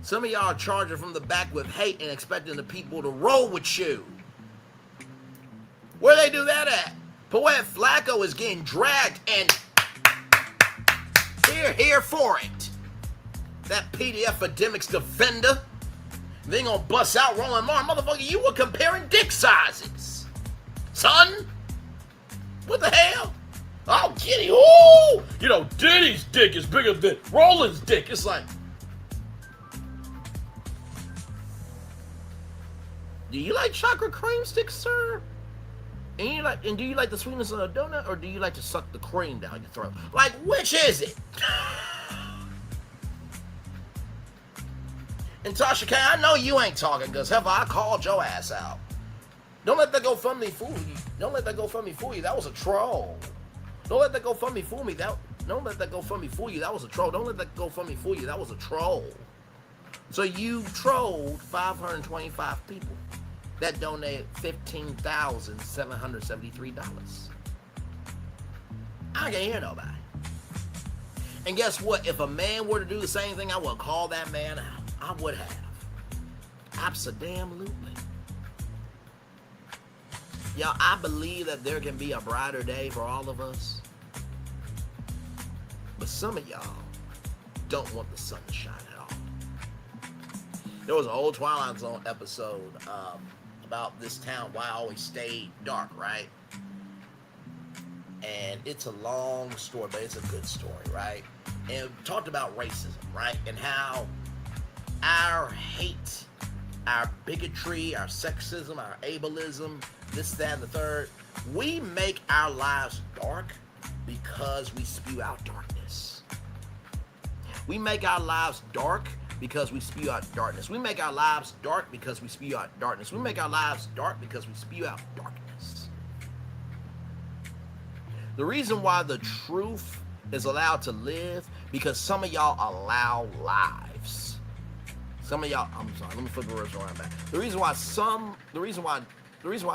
Some of y'all are charging from the back with hate and expecting the people to roll with you. Where they do that at? Poet Flacco is getting dragged, and here for it. That PDF Academics defender. They gonna bust out Roland Martin. Motherfucker, you were comparing dick sizes. Son? What the hell? Oh, Kitty, ooh! You know, Diddy's dick is bigger than Roland's dick. It's like, do you like chocolate cream sticks, sir? And do you like the sweetness of a donut, or do you like to suck the cream down your throat? Like, which is it? And Tasha K, I know you ain't talking, because hell, I called your ass out. Don't let that GoFundMe fool you. Don't let that GoFundMe fool you. That was a troll. Don't let that GoFundMe fool me. Don't let that GoFundMe fool you. That was a troll. Don't let that GoFundMe fool you. That was a troll. So you trolled 525 people that donated $15,773. I can't hear nobody. And guess what? If a man were to do the same thing, I would call that man out. I would have. Abso-damn-lutely. Y'all, I believe that there can be a brighter day for all of us. But some of y'all don't want the sun to shine at all. There was an old Twilight Zone episode about this town, why I always stayed dark, right? And it's a long story, but it's a good story, right? And it talked about racism, right? And how our hate, our bigotry, our sexism, our ableism, this, that, and the third, we make our lives dark because we spew out darkness. We make our lives dark because we spew out darkness. We make our lives dark because we spew out darkness. We make our lives dark because we spew out darkness. The reason why the truth is allowed to live, because some of y'all allow lives. Some of y'all, I'm sorry, let me flip the words around back. The reason why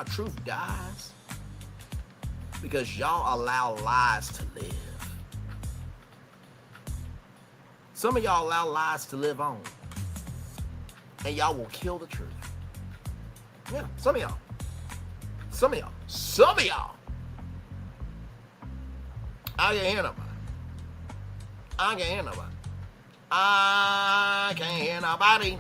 truth dies, because y'all allow lies to live. Some of y'all allow lies to live on, and y'all will kill the truth. Yeah, some of y'all. I can't hear nobody. I can't hear nobody.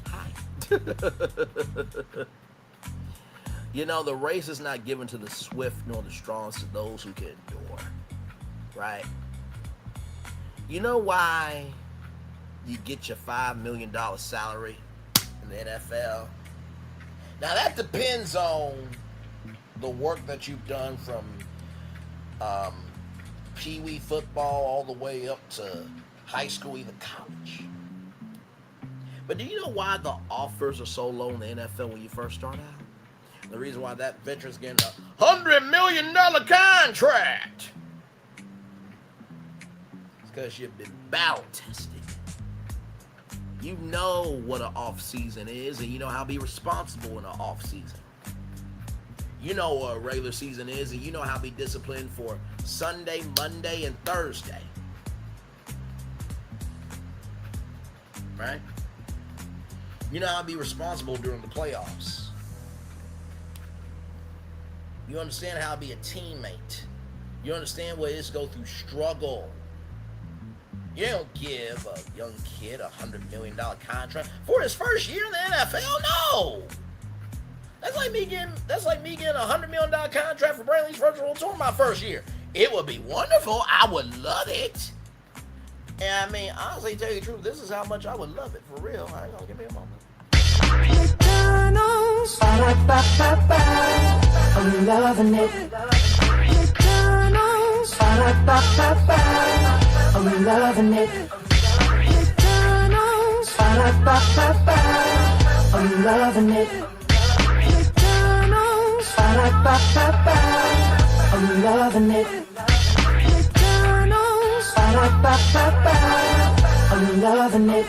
Hi. You know, the race is not given to the swift nor the strong, to those who can endure. Right? You know why you get your $5 million salary in the NFL? Now that depends on the work that you've done from Pee Wee football all the way up to high school, even college. But do you know why the offers are so low in the NFL when you first start out? The reason why that veteran's getting a $100 million contract is because you've been battle tested. You know what an off season is, and you know how to be responsible in an off season. You know what a regular season is, and you know how to be disciplined for Sunday, Monday, and Thursday. Right? You know how to be responsible during the playoffs. You understand how to be a teammate. You understand what it is to go through struggle. You don't give a young kid a $100 million contract for his first year in the NFL. No, that's like me getting a $100 million contract for Brantley's first World Tour my first year. It would be wonderful. I would love it. And I mean, honestly, tell you the truth, this is how much I would love it for real. I ain't gonna give me a moment. McDonald's, I'm loving it. McDonald's, I'm loving it. McDonald's, I'm loving it. McDonald's, I'm loving it. McDonald's, I'm loving it.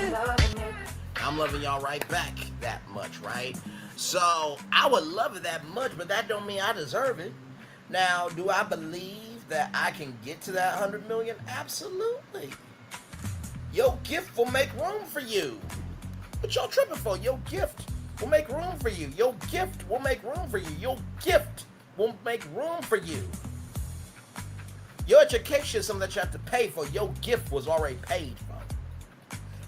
I'm loving y'all right back that much, right? So I would love it that much, but that don't mean I deserve it. Now, do I believe that I can get to that $100 million? Absolutely. Your gift will make room for you. What y'all tripping for? Your gift will make room for you. Your gift will make room for you. Your gift will make room for you. Your education is something that you have to pay for. Your gift was already paid for.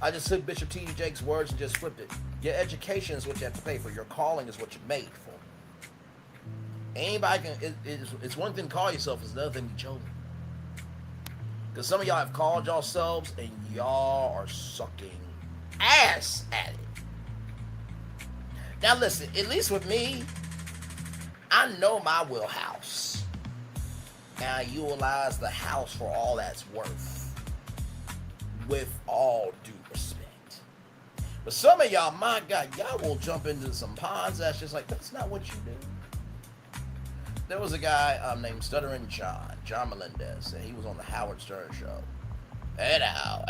I just took Bishop T.D. Jakes' words and just flipped it. Your education is what you have to pay for. Your calling is what you're made for. Anybody can, it's one thing to call yourself, it's another thing to be chosen. Because some of y'all have called yourselves and y'all are sucking ass at it. Now listen, at least with me, I know my wheelhouse. And I utilize the house for all that's worth. With all due respect. But some of y'all, my God, y'all will jump into some ponds that's just like, that's not what you do. There was a guy named Stuttering John Melendez, and he was on the Howard Stern show. Hey now.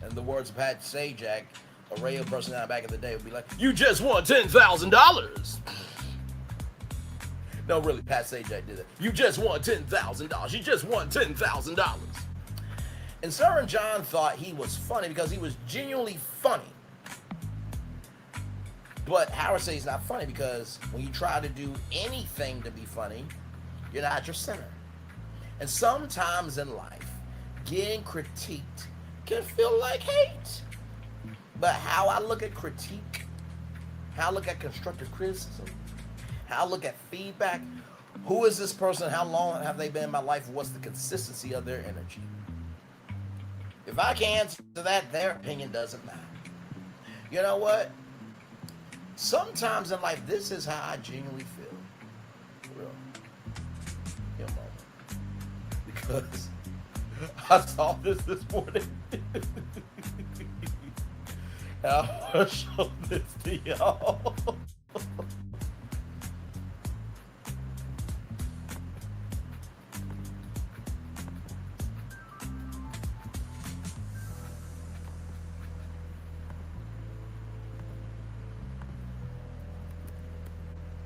In the words of Pat Sajak, a radio personality back in the day would be like, you just won $10,000. No, really, Pat Sajak did it. You just won $10,000. You just won $10,000. And Stuttering John thought he was funny because he was genuinely funny. But Howard said he's not funny because when you try to do anything to be funny, you're not at your center. And sometimes in life, getting critiqued can feel like hate. But how I look at critique, how I look at constructive criticism, How I look at feedback. Who is this person? How long have they been in my life? What's the consistency of their energy? If I can't answer that, their opinion doesn't matter. You know what? Sometimes in life, this is how I genuinely feel. For real. Give me a moment. Because I saw this morning. And I want to show this to y'all.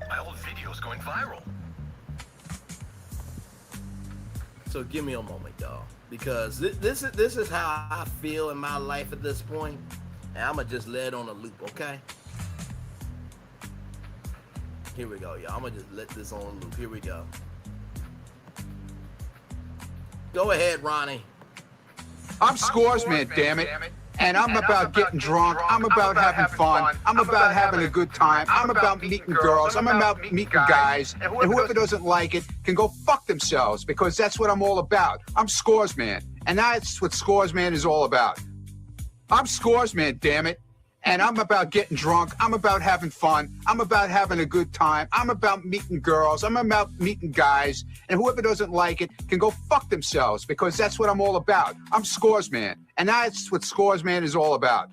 My old video's going viral. So give me a moment, y'all, because this is how I feel in my life at this point, and I'm gonna just let it on a loop, okay? Here we go, y'all. I'm gonna just let this on a loop. Here we go. Go ahead, Ronnie. I'm Scores Man, damn it. And I'm about getting drunk. I'm about having fun. I'm about having a good time. I'm about meeting girls. I'm about meeting guys. And whoever doesn't like it can go fuck themselves, because that's what I'm all about. I'm Scores Man. And that's what Scores Man is all about. I'm Scores Man, damn it. And I'm about getting drunk. I'm about having fun. I'm about having a good time. I'm about meeting girls. I'm about meeting guys. And whoever doesn't like it can go fuck themselves, because that's what I'm all about. I'm Scores Man. And that's what Scores Man is all about.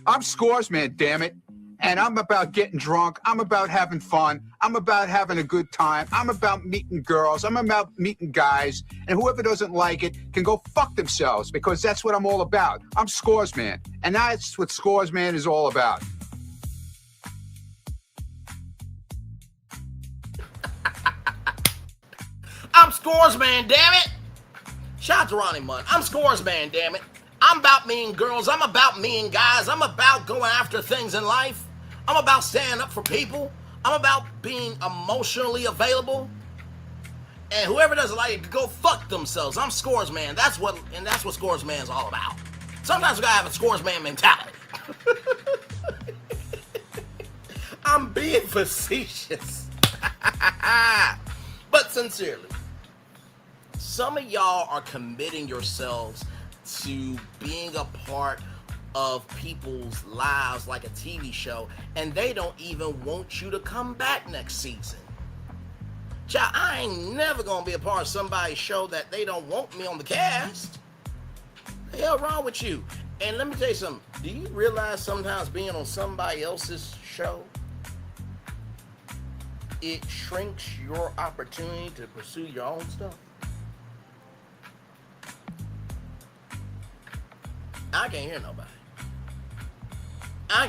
I'm Scores Man, damn it. And I'm about getting drunk. I'm about having fun. I'm about having a good time. I'm about meeting girls. I'm about meeting guys. And whoever doesn't like it can go fuck themselves, because that's what I'm all about. I'm Scores Man. And that's what Scores Man is all about. I'm Scores Man, damn it. Shout out to Ronnie Munn. I'm Scores Man, damn it. I'm about meeting girls. I'm about meeting guys. I'm about going after things in life. I'm about standing up for people. I'm about being emotionally available. And whoever doesn't like it, go fuck themselves. I'm Scores Man. That's what Scores Man's all about. Sometimes we gotta have a Scores Man mentality. I'm being facetious. But sincerely, some of y'all are committing yourselves to being a part of people's lives like a TV show, and they don't even want you to come back next season. Child, I ain't never gonna be a part of somebody's show that they don't want me on the cast. What the hell wrong with you? And let me tell you something. Do you realize sometimes being on somebody else's show, it shrinks your opportunity to pursue your own stuff? I can't hear nobody. I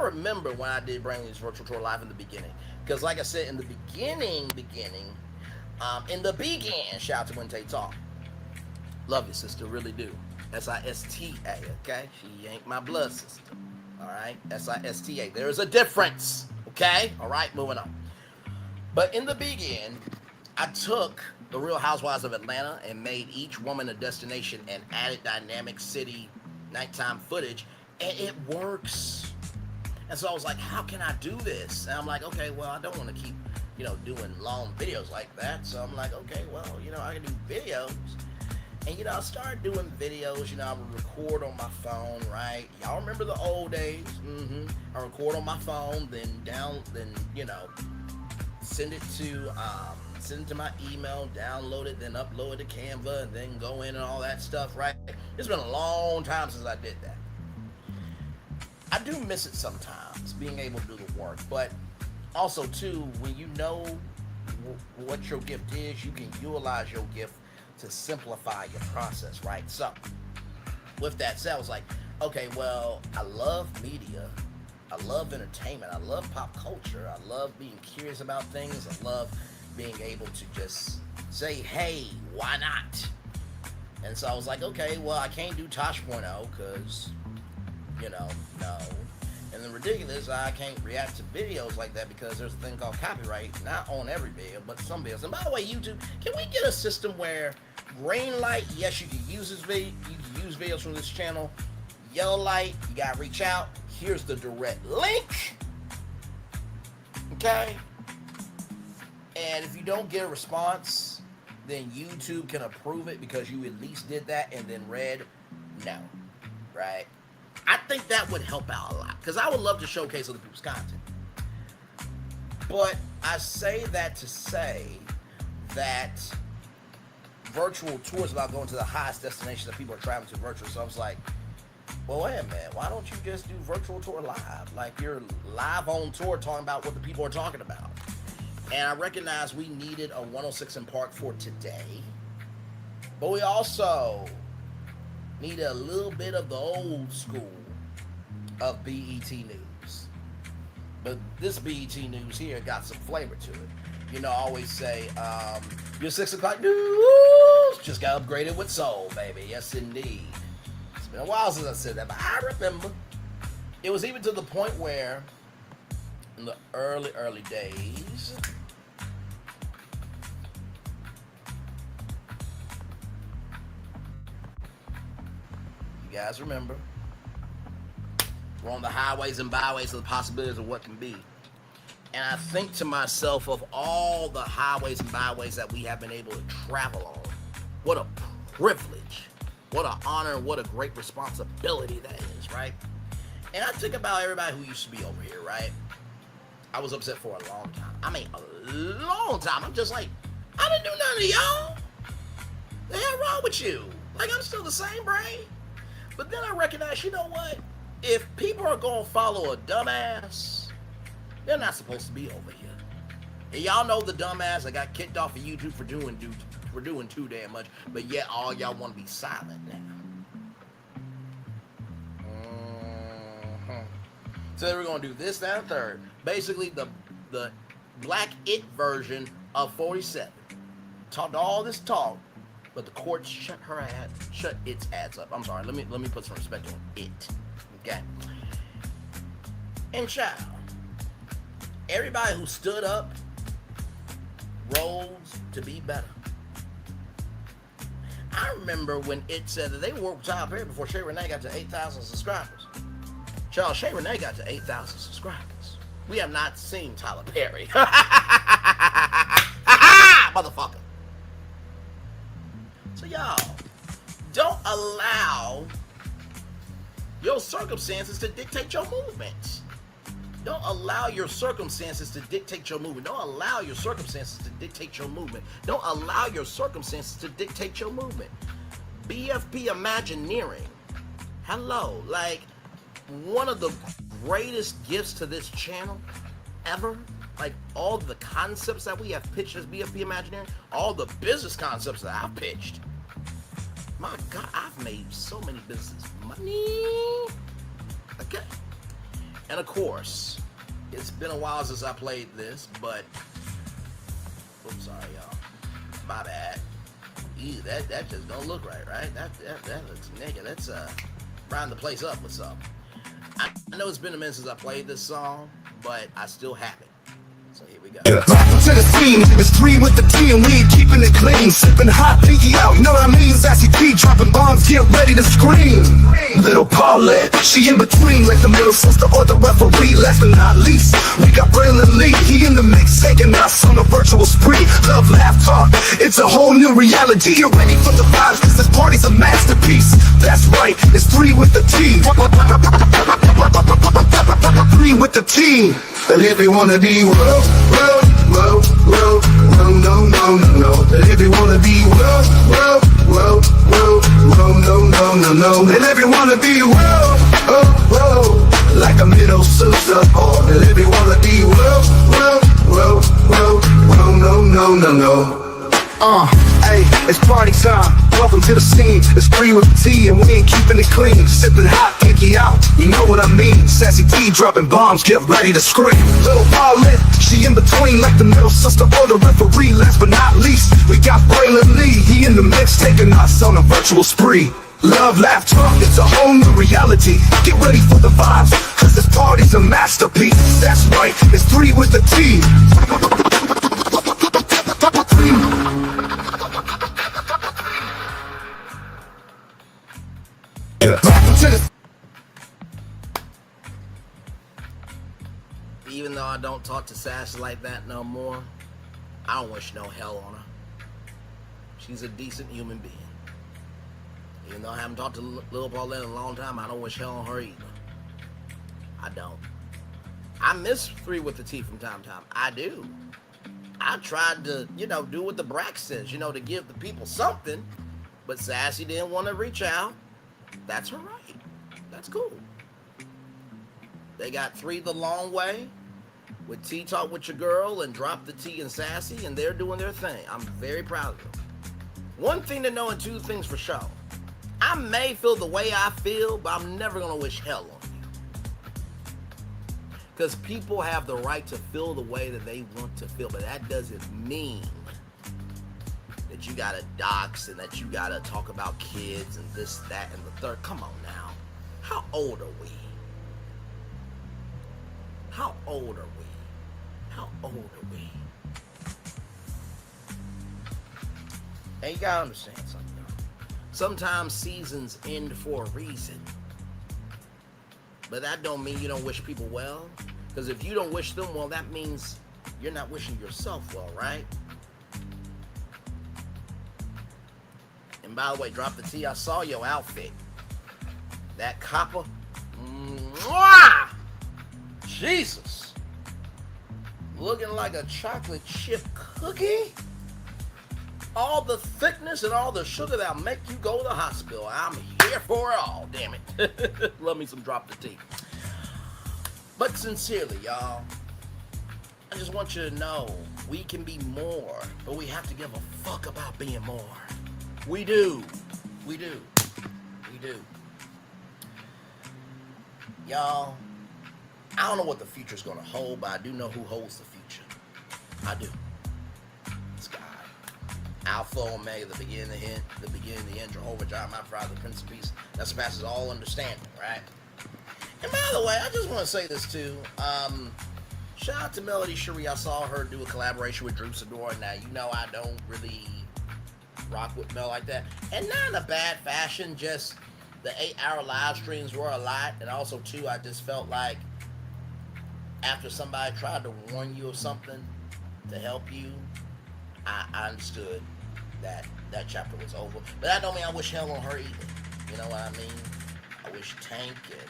remember when I did bring this virtual tour live in the beginning. Because like I said, in the beginning, shout out to When Tay Talk. Love you, sister, really do. S-I-S-T-A, okay? She ain't my blood sister. Alright? S-I-S-T-A. There's a difference. Okay? Alright, moving on. But in the beginning, I took the Real Housewives of Atlanta and made each woman a destination and added dynamic city nighttime footage, and it works. And so I was like, how can I do this? And I'm like, okay, well, I don't want to keep, doing long videos like that. So I'm like, okay, well, I can do videos. And, I started doing videos, I would record on my phone, right? Y'all remember the old days? I record on my phone, then send it to my email, download it, then upload it to Canva, and then go in and all that stuff, right? It's been a long time since I did that. I do miss it sometimes, being able to do the work, but also, too, when you know what your gift is, you can utilize your gift to simplify your process, right? So, with that said, I was like, okay, well, I love media. I love entertainment. I love pop culture. I love being curious about things. I love being able to just say, hey, why not? And so I was like, okay, well, I can't do Tosh.0 because, no. And the ridiculous, I can't react to videos like that because there's a thing called copyright, not on every video, but some videos. And by the way, YouTube, can we get a system where green light, yes, you can use this video, you can use videos from this channel. Yellow light, you gotta reach out. Here's the direct link. Okay? And if you don't get a response, then YouTube can approve it because you at least did that and then read no. Right? I think that would help out a lot because I would love to showcase other people's content. But I say that to say that virtual tours about going to the highest destinations that people are traveling to virtual. So I was like, well, wait a minute. Why don't you just do virtual tour live? Like you're live on tour talking about what the people are talking about. And I recognize we needed a 106 in Park for today. But we also need a little bit of the old school of BET News. But this BET News here got some flavor to it. You know, I always say, your 6 o'clock news just got upgraded with soul, baby. Yes, indeed. It's been a while since I said that, but I remember. It was even to the point where, in the early days, you guys remember, we're on the highways and byways of the possibilities of what can be. And I think to myself, of all the highways and byways that we have been able to travel on, what a privilege, what an honor, and what a great responsibility that is, right? And I think about everybody who used to be over here, right? I was upset for a long time. I mean, a long time. I'm just like, I didn't do none of y'all. The hell wrong with you? Like, I'm still the same brain. But then I recognize, you know what? If people are going to follow a dumbass, they're not supposed to be over here. And y'all know the dumbass that got kicked off of YouTube for doing too damn much, but yet all y'all want to be silent now. So we're going to do this, that, and third. Basically, the Black It version of 47. Talked all this talk, but the court shut its ass up. I'm sorry. Let me put some respect on it. Okay. And child, everybody who stood up rose to be better. I remember when it said that they worked with Tyler Perry before Shay Renee got to 8,000 subscribers. Child, Shay Renee got to 8,000 subscribers. We have not seen Tyler Perry. Motherfucker. So y'all, don't allow your circumstances to dictate your movements. Don't allow your circumstances to dictate your movement. Don't allow your circumstances to dictate your movement. Don't allow your circumstances to dictate your movement. BFP Imagineering. Hello. Like, one of the greatest gifts to this channel ever. Like, all the concepts that we have pitched as BFP Imagineering. All the business concepts that I've pitched. My God, I've made so many business money. Okay. And of course, it's been a while since I played this, but oops, sorry y'all. My bad. Ew, that just don't look right? That looks nigga. Let's round the place up with something. I know it's been a minute since I played this song, but I still have it. So here we go. Welcome to the scene, it's 3 with the T and we keeping it clean. Sipping hot, pinky out, you know what I mean? Sassy P dropping bombs, get ready to scream. Little Paulette, she in between like the middle sister or the referee. Last but not least, we got Braylon Lee. He in the mix, taking us on a virtual spree. Love, laugh, talk, it's a whole new reality. Get ready for the vibes, cause this party's a masterpiece. That's right, it's 3 with the T. 3 with the T. And if you wanna be no. And if you wanna be no. And if you wanna be like a middle sister. And if you wanna be no. Hey, it's party time. Welcome to the scene. It's 3 with the T and we ain't keeping it clean. Sipping hot, pinky out, you know what I mean. Sassy T dropping bombs, get ready to scream. Little Paulette, she in between like the middle sister or the referee. Last but not least, we got Braylon Lee. He in the mix, taking us on a virtual spree. Love, laugh, talk, it's a whole new reality. Get ready for the vibes, cause this party's a masterpiece. That's right, it's 3 with the T. Even though I don't talk to Sassy like that no more, I don't wish no hell on her. She's a decent human being. Even though I haven't talked to Lil Paulette in a long time, I don't wish hell on her either. I don't. I miss 3 with the T from time to time. I do. I tried to, do what the Brack says, to give the people something, but Sassy didn't want to reach out. That's her right. That's cool. They got 3 the long way with T Talk with Your Girl and Drop the T and Sassy, and they're doing their thing. I'm very proud of them. One thing to know and 2 things for sure. I may feel the way I feel, but I'm never going to wish hell on you. Because people have the right to feel the way that they want to feel, but that doesn't mean that you got to dox and that you got to talk about kids and this, that, and the third. Come on now. How old are we? How old are we? How old are we? And you got to understand something, though. Sometimes seasons end for a reason. But that don't mean you don't wish people well. Because if you don't wish them well, that means you're not wishing yourself well, right? And by the way, Drop the T, I saw your outfit. That copper. Mwah! Jesus. Looking like a chocolate chip cookie. All the thickness and all the sugar that'll make you go to the hospital. I'm here for it all, damn it. Love me some Drop the T. But sincerely, y'all, I just want you to know we can be more, but we have to give a fuck about being more. We do. We do. We do. Y'all, I don't know what the future's gonna hold, but I do know who holds the future. I do. It's God. Alpha, Omega, the beginning, the end, Jehovah Jireh, my Father, the Prince of Peace, that surpasses all understanding, right? And by the way, I just want to say this too. Shout out to Melody Cherie. I saw her do a collaboration with Drew Sidora. Now, I don't really rock with Mel like that. And not in a bad fashion, just the 8-hour live streams were a lot. And also, too, I just felt like after somebody tried to warn you of something to help you, I understood that that chapter was over. But that don't mean I wish hell on her either. You know what I mean? I wish Tank and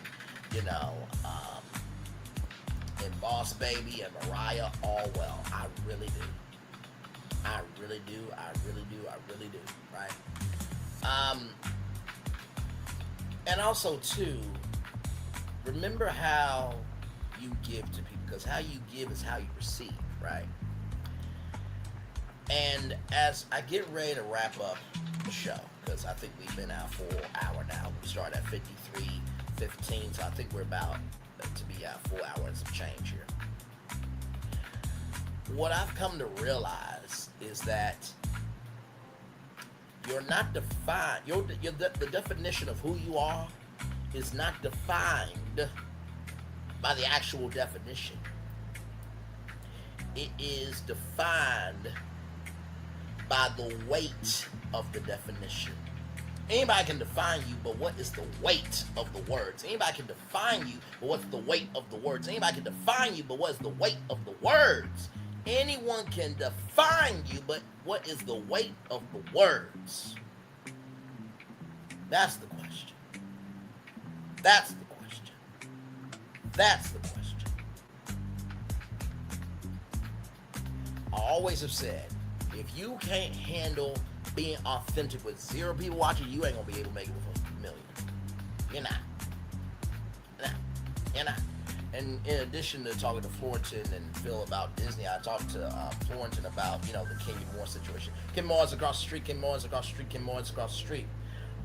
and Boss Baby and Mariah all well. I really do. I really do. I really do. I really do. Right? And also, too, remember how you give to people, because how you give is how you receive, right? And as I get ready to wrap up the show, because I think we've been out for an hour now. We started at 53:15, so I think we're about to be out 4 hours of change here. What I've come to realize is that you're not defined. The definition of who you are is not defined by the actual definition. It is defined by the weight of the definition. Anybody can define you, but what is the weight of the words? Anybody can define you, but what's the weight of the words? Anybody can define you, but what is the weight of the words? Anyone can define you, but what is the weight of the words? That's the question. That's the question. That's the question. I always have said, if you can't handle being authentic with 0 people watching, you ain't gonna be able to make it with a million. You're not. You're not. And in addition to talking to Florentin and Phil about Disney, I talked to Florentin about, the Kenya Moore situation. Kim Moore's across the street, Kim Moore's across the street, Kim Moore's across the street.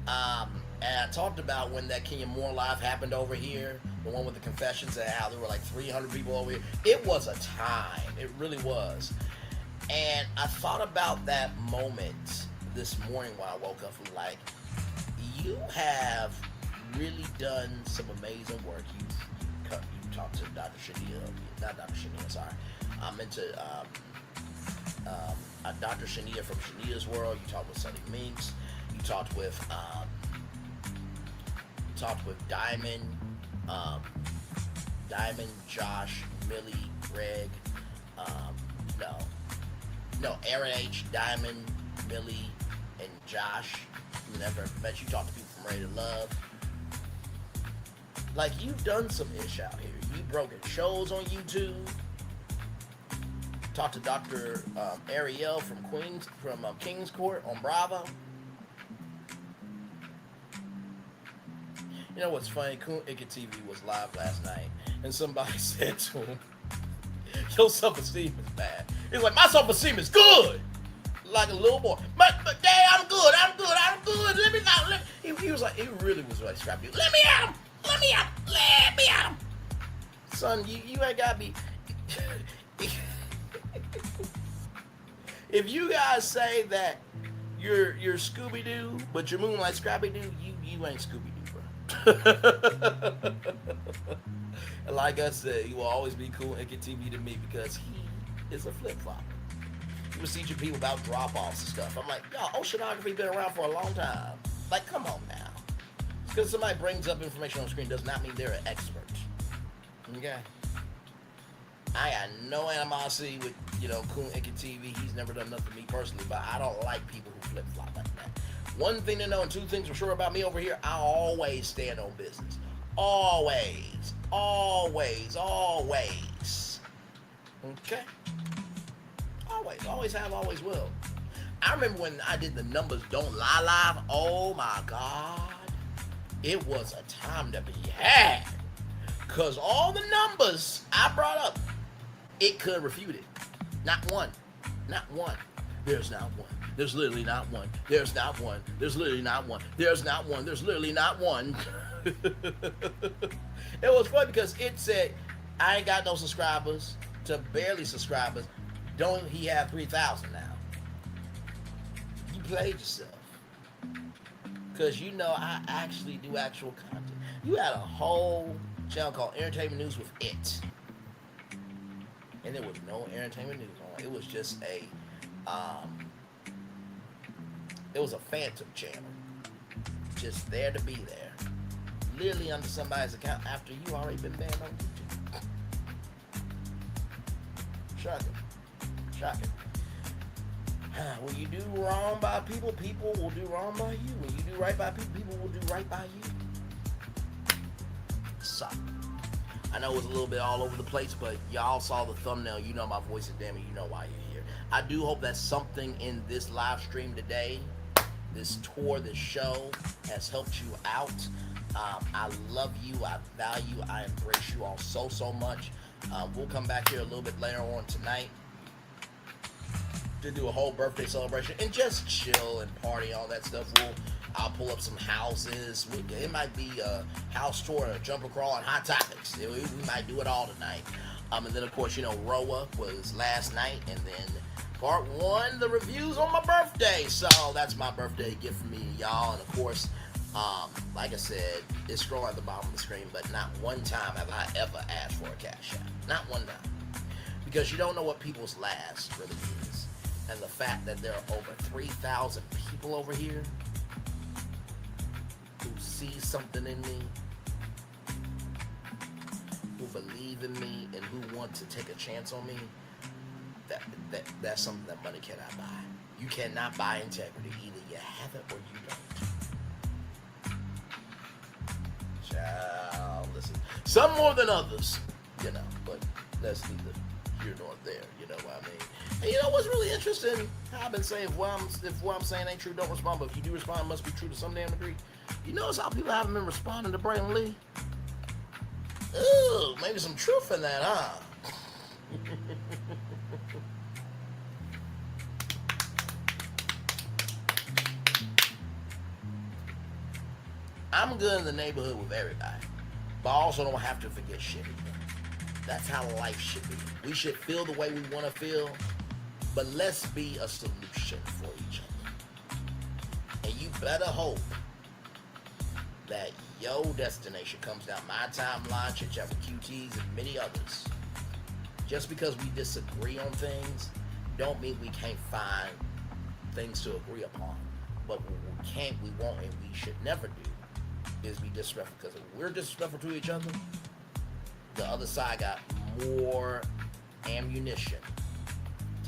And I talked about when that Kenya Moore live happened over here, the one with the confessions, and how there were like 300 people over here. It was a time. It really was. And I thought about that moment this morning when I woke up and like, you have really done some amazing work. You talked to Dr. Shania, not Dr. Shania, sorry. I'm into Dr. Shania from Shania's World. You talked with Sonny Minks. You talked with Diamond, Josh, Millie, Greg, no, Aaron H, Diamond, Millie, and Josh. You never met you. Talk to people from Ready to Love. Like, you've done some ish out here. You've broken shows on YouTube. Talked to Dr. Ariel from King's Court on Bravo. You know what's funny? Coon Icket TV was live last night, and somebody said to him, "Your self-esteem is bad." He's like, "My self-esteem is good," like a little boy. But Dad, I'm good. Let me out. He was like, he really was like scrappy. Let me at him. Let me at him. Son, you ain't gotta be. If you guys say that you're Scooby-Doo, but you're moving like Scrappy-Doo, you ain't Scooby-Doo, bro. And like I said, he will always be Cool Icket TV to me because he is a flip-flopper. He was teaching people about drop-offs and stuff. I'm like, y'all, oceanography been around for a long time. Like, come on now. Because somebody brings up information on screen does not mean they're an expert. Okay? I got no animosity with, Coon Icket TV. He's never done nothing to me personally, but I don't like people who flip-flop like that. One thing to know and two things for sure about me over here, I always stand on business. Always. Always. Always. Okay? Always have, always will. I remember when I did the Numbers Don't Lie live. Oh my God. It was a time to be had. Because all the numbers I brought up, it could refute it. Not one. Not one. There's not one. There's literally not one. There's not one. There's literally not one. There's not one. There's literally not one. It was funny because it said, I ain't got no subscribers to barely subscribers. Don't he have 3,000 now? You played yourself. Because I actually do actual content. You had a whole channel called Entertainment News with it. And there was no entertainment news on it. It was just it was a phantom channel. Just there to be there. Literally under somebody's account after you already been banned on YouTube. Shocking. When you do wrong by people, people will do wrong by you. When you do right by people, people will do right by you. So, I know it was a little bit all over the place, but y'all saw the thumbnail. You know my voice, and damn it, you know why you're here. I do hope that something in this live stream today, this tour, this show, has helped you out. I love you. I value. I embrace you all so much. We'll come back here a little bit later on tonight to do a whole birthday celebration and just chill and party, all that stuff. I'll pull up some houses. It might be a house tour, a jumper crawl, and Hot Topics. We might do it all tonight. And then, of course, Roa was last night. And then part one, the reviews on my birthday. So that's my birthday gift for me and y'all. And, of course, like I said, it's scrolling at the bottom of the screen. But not one time have I ever asked for a cash app. Not one time. Because you don't know what people's last really is. And the fact that there are over 3,000 people over here who see something in me, who believe in me, and who want to take a chance on me, that's something that money cannot buy. You cannot buy integrity. Either you have it or you don't. Child, listen. Some more than others, but that's neither here nor there, you know what I mean? And you know what's really interesting? I've been saying if what I'm saying ain't true, don't respond. But if you do respond, it must be true to some damn degree. You notice how people haven't been responding to Brandon Lee? Ooh, maybe some truth in that, huh? I'm good in the neighborhood with everybody, but I also don't have to forget shit either. That's how life should be. We should feel the way we want to feel, but let's be a solution for each other. And you better hope that your destination comes down my timeline, Chit Chat with QTs, and many others. Just because we disagree on things, don't mean we can't find things to agree upon. But what we can't, we won't, and we should never do is be disrespectful. Because if we're disrespectful to each other, the other side got more ammunition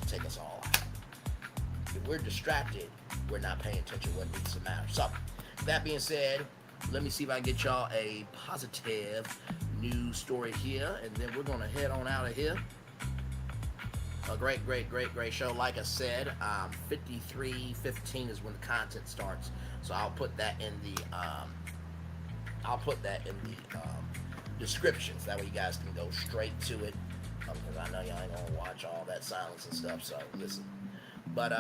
to take us all out. If we're distracted, we're not paying attention to what needs to matter. So, that being said, let me see if I can get y'all a positive news story here, and then we're going to head on out of here. A great show. Like I said, 53:15 is when the content starts. So I'll put that in the descriptions. That way you guys can go straight to it. Because I know y'all ain't gonna watch all that silence and stuff. So listen. But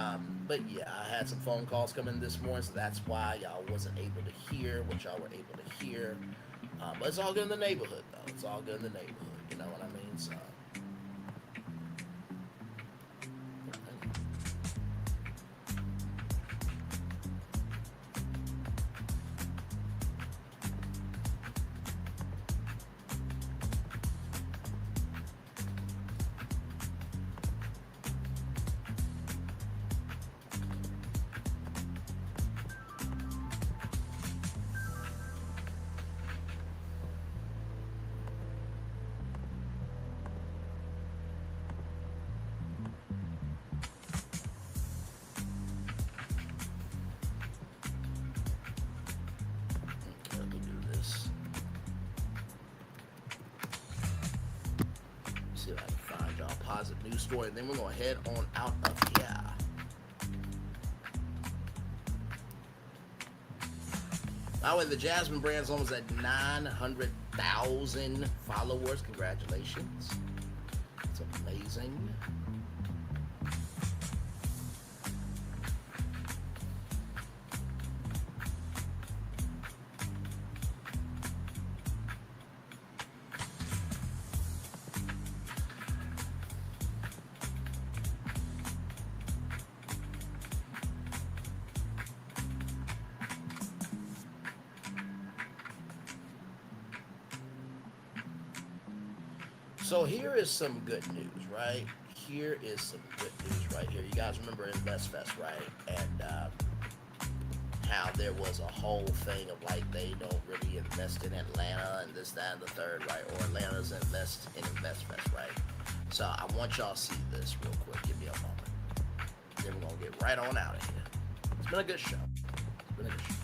yeah, I had some phone calls coming this morning, so that's why y'all wasn't able to hear what y'all were able to hear. But it's all good in the neighborhood, though. It's all good in the neighborhood. You know what I mean? So. See if I can find y'all a positive news story, and then we're gonna head on out of here. By the way, the Jasmine brand's almost at 900,000 followers. Congratulations. It's amazing. So here is some good news, right? Here is some good news right here. You guys remember InvestFest, right? And how there was a whole thing of like they don't really invest in Atlanta and this, that, and the third, right? Or Atlanta's invest in InvestFest, right? So I want y'all to see this real quick. Give me a moment. Then we're gonna get right on out of here. It's been a good show. It's been a good show.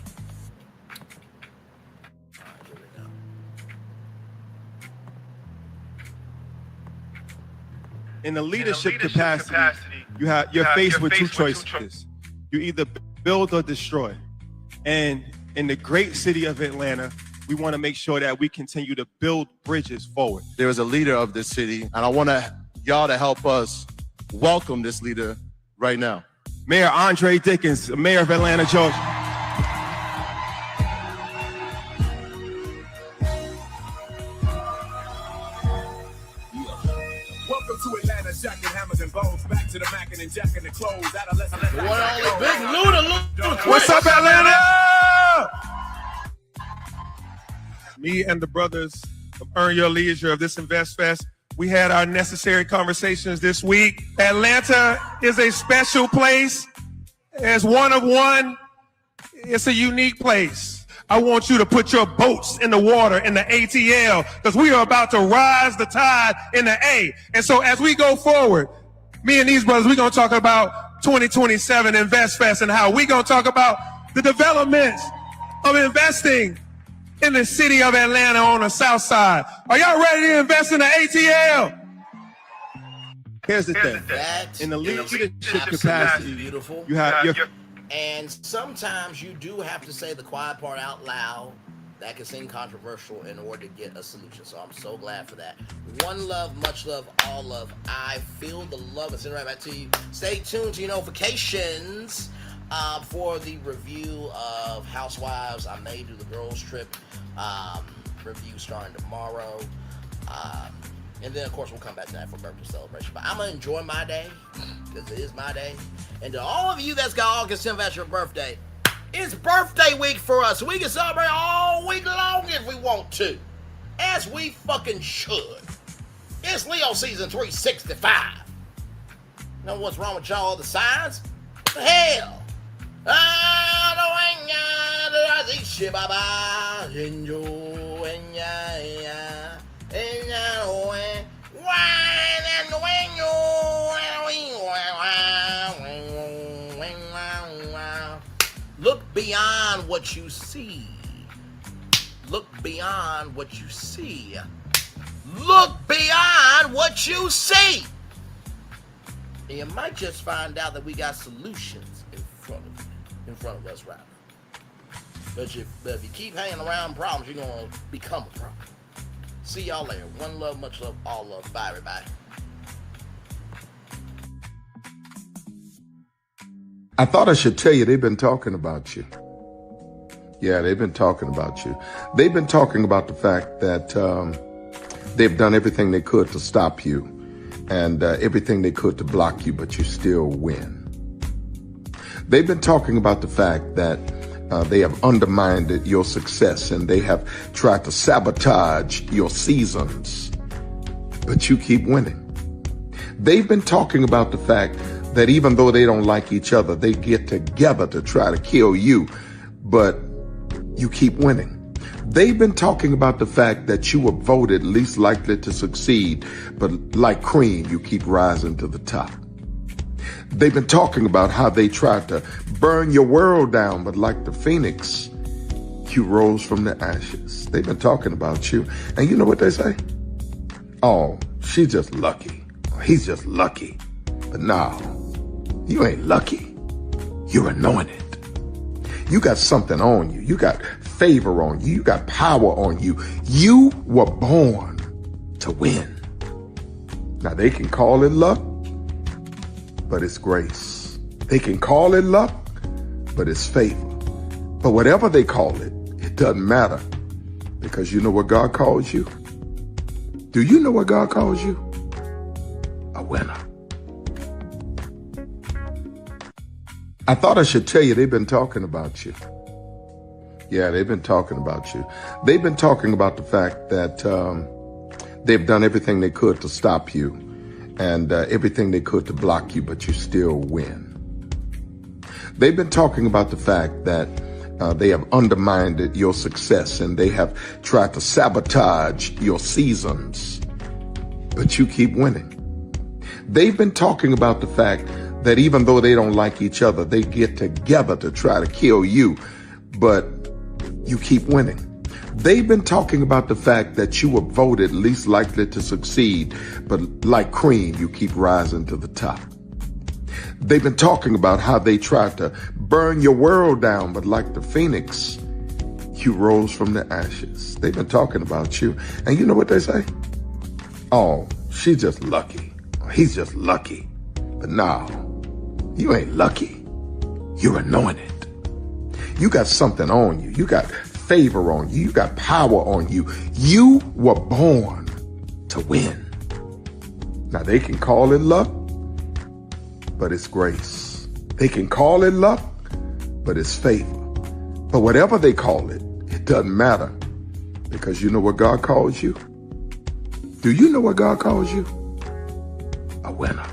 All right, here we go. In the leadership capacity, you're faced with two choices. You either build or destroy. And in the great city of Atlanta, we want to make sure that we continue to build bridges forward. There is a leader of this city, and I want y'all to help us welcome this leader right now. Mayor Andre Dickens, Mayor of Atlanta, Georgia. Welcome to Atlanta, jacking hammers and bows. Back to the mackin' and jacking the clothes. What's up, Atlanta? Me and the brothers of Earn Your Leisure of this InvestFest, we had our necessary conversations this week. Atlanta is a special place. It's one of one. It's a unique place. I want you to put your boats in the water in the ATL because we are about to rise the tide in the A. And so as we go forward, me and these brothers, we're going to talk about 2027 InvestFest and how we're going to talk about the development of investing in the city of Atlanta on the south side. Are y'all ready to invest in the ATL? Here's the thing. In the leadership capacity, beautiful. you have your... And sometimes you do have to say the quiet part out loud. That can seem controversial in order to get a solution. So I'm so glad for that. One love, much love, all love. I feel the love. It's right back to you. Stay tuned to your notifications for the review of Housewives. I may do the girls trip review starting tomorrow. And then, of course, we'll come back tonight for birthday celebration. But I'm going to enjoy my day because it is my day. And to all of you that's got August 10th as your birthday, it's birthday week for us. We can celebrate all week long if we want to. As we fucking should. It's Leo season 365. You know what's wrong with y'all other signs? The hell. Wine and wing Look beyond what you see. Look beyond what you see. Look beyond what you see. And you might just find out that we got solutions in front of us right now. But if you keep hanging around problems, you're going to become a problem. See y'all later. One love, much love, all love. Bye, everybody. I thought I should tell you they've been talking about you. Yeah, they've been talking about you. They've been talking about the fact that they've done everything they could to stop you and everything they could to block you, but you still win. They've been talking about the fact that they have undermined your success and they have tried to sabotage your seasons, but you keep winning. They've been talking about the fact that even though they don't like each other, they get together to try to kill you, but you keep winning. They've been talking about the fact that you were voted least likely to succeed, but like cream, you keep rising to the top. They've been talking about how they tried to burn your world down, but like the phoenix, you rose from the ashes. They've been talking about you, and you know what they say? Oh, she's just lucky. He's just lucky. But no, you ain't lucky. You're anointed. You got something on you. You got favor on you. You got power on you. You were born to win. Now they can call it luck, but it's grace. They can call it luck, but it's favor. But whatever they call it, it doesn't matter, because you know what God calls you? Do you know what God calls you? A winner. I thought I should tell you they've been talking about you. Yeah, they've been talking about you. They've been talking about the fact that they've done everything they could to stop you and everything they could to block you, but you still win. They've been talking about the fact that they have undermined your success and they have tried to sabotage your seasons, but you keep winning. They've been talking about the fact that even though they don't like each other, they get together to try to kill you, but you keep winning. They've been talking about the fact that you were voted least likely to succeed, but like cream, you keep rising to the top. They've been talking about how they tried to burn your world down, but like the phoenix, you rose from the ashes. They've been talking about you, and you know what they say? Oh, she's just lucky. He's just lucky. But no, you ain't lucky. You're anointed. You got something on you. You got favor on you. You got power on you. You were born to win. Now they can call it luck, but it's grace. They can call it luck, but it's favor. But whatever they call it, it doesn't matter, because you know what God calls you? Do you know what God calls you? A winner.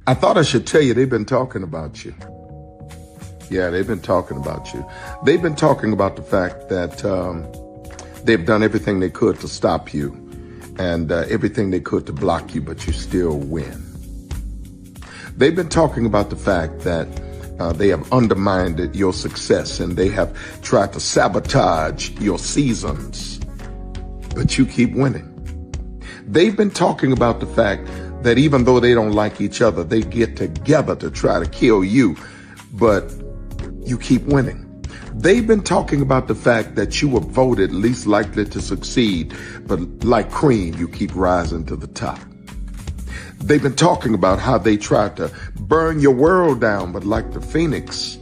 I thought I should tell you they've been talking about you. Yeah, they've been talking about you. They've been talking about the fact that they've done everything they could to stop you and everything they could to block you, but you still win. They've been talking about the fact that they have undermined your success and they have tried to sabotage your seasons, but you keep winning. They've been talking about the fact that even though they don't like each other, they get together to try to kill you, but you keep winning. They've been talking about the fact that you were voted least likely to succeed, but like cream, you keep rising to the top. They've been talking about how they tried to burn your world down, but like the phoenix,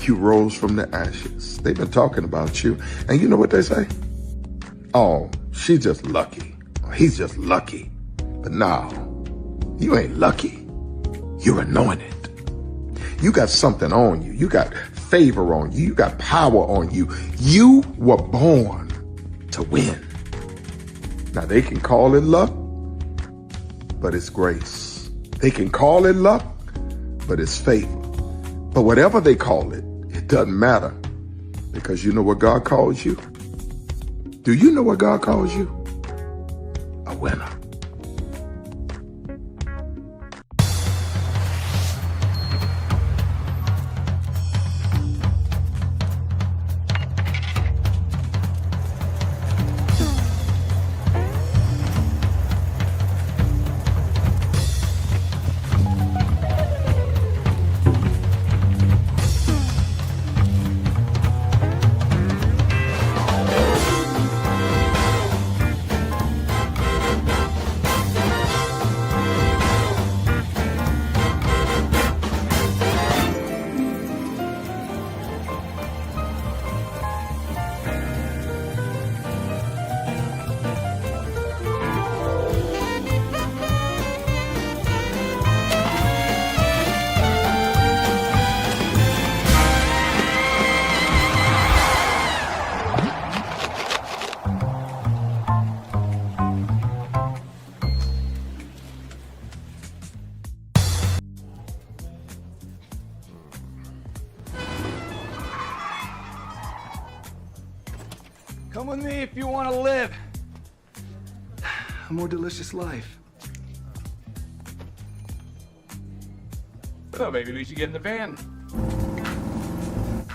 you rose from the ashes. They've been talking about you, and you know what they say? Oh, she's just lucky. He's just lucky. But no, you ain't lucky. You're anointed. You got something on you. You got favor on you. You got power on you. You were born to win. Now they can call it luck, but it's grace. They can call it luck, but it's favor. But whatever they call it, it doesn't matter, because you know what God calls you? Do you know what God calls you? winner. Come with me if you want to live A more delicious life. Well, maybe we should get in the van.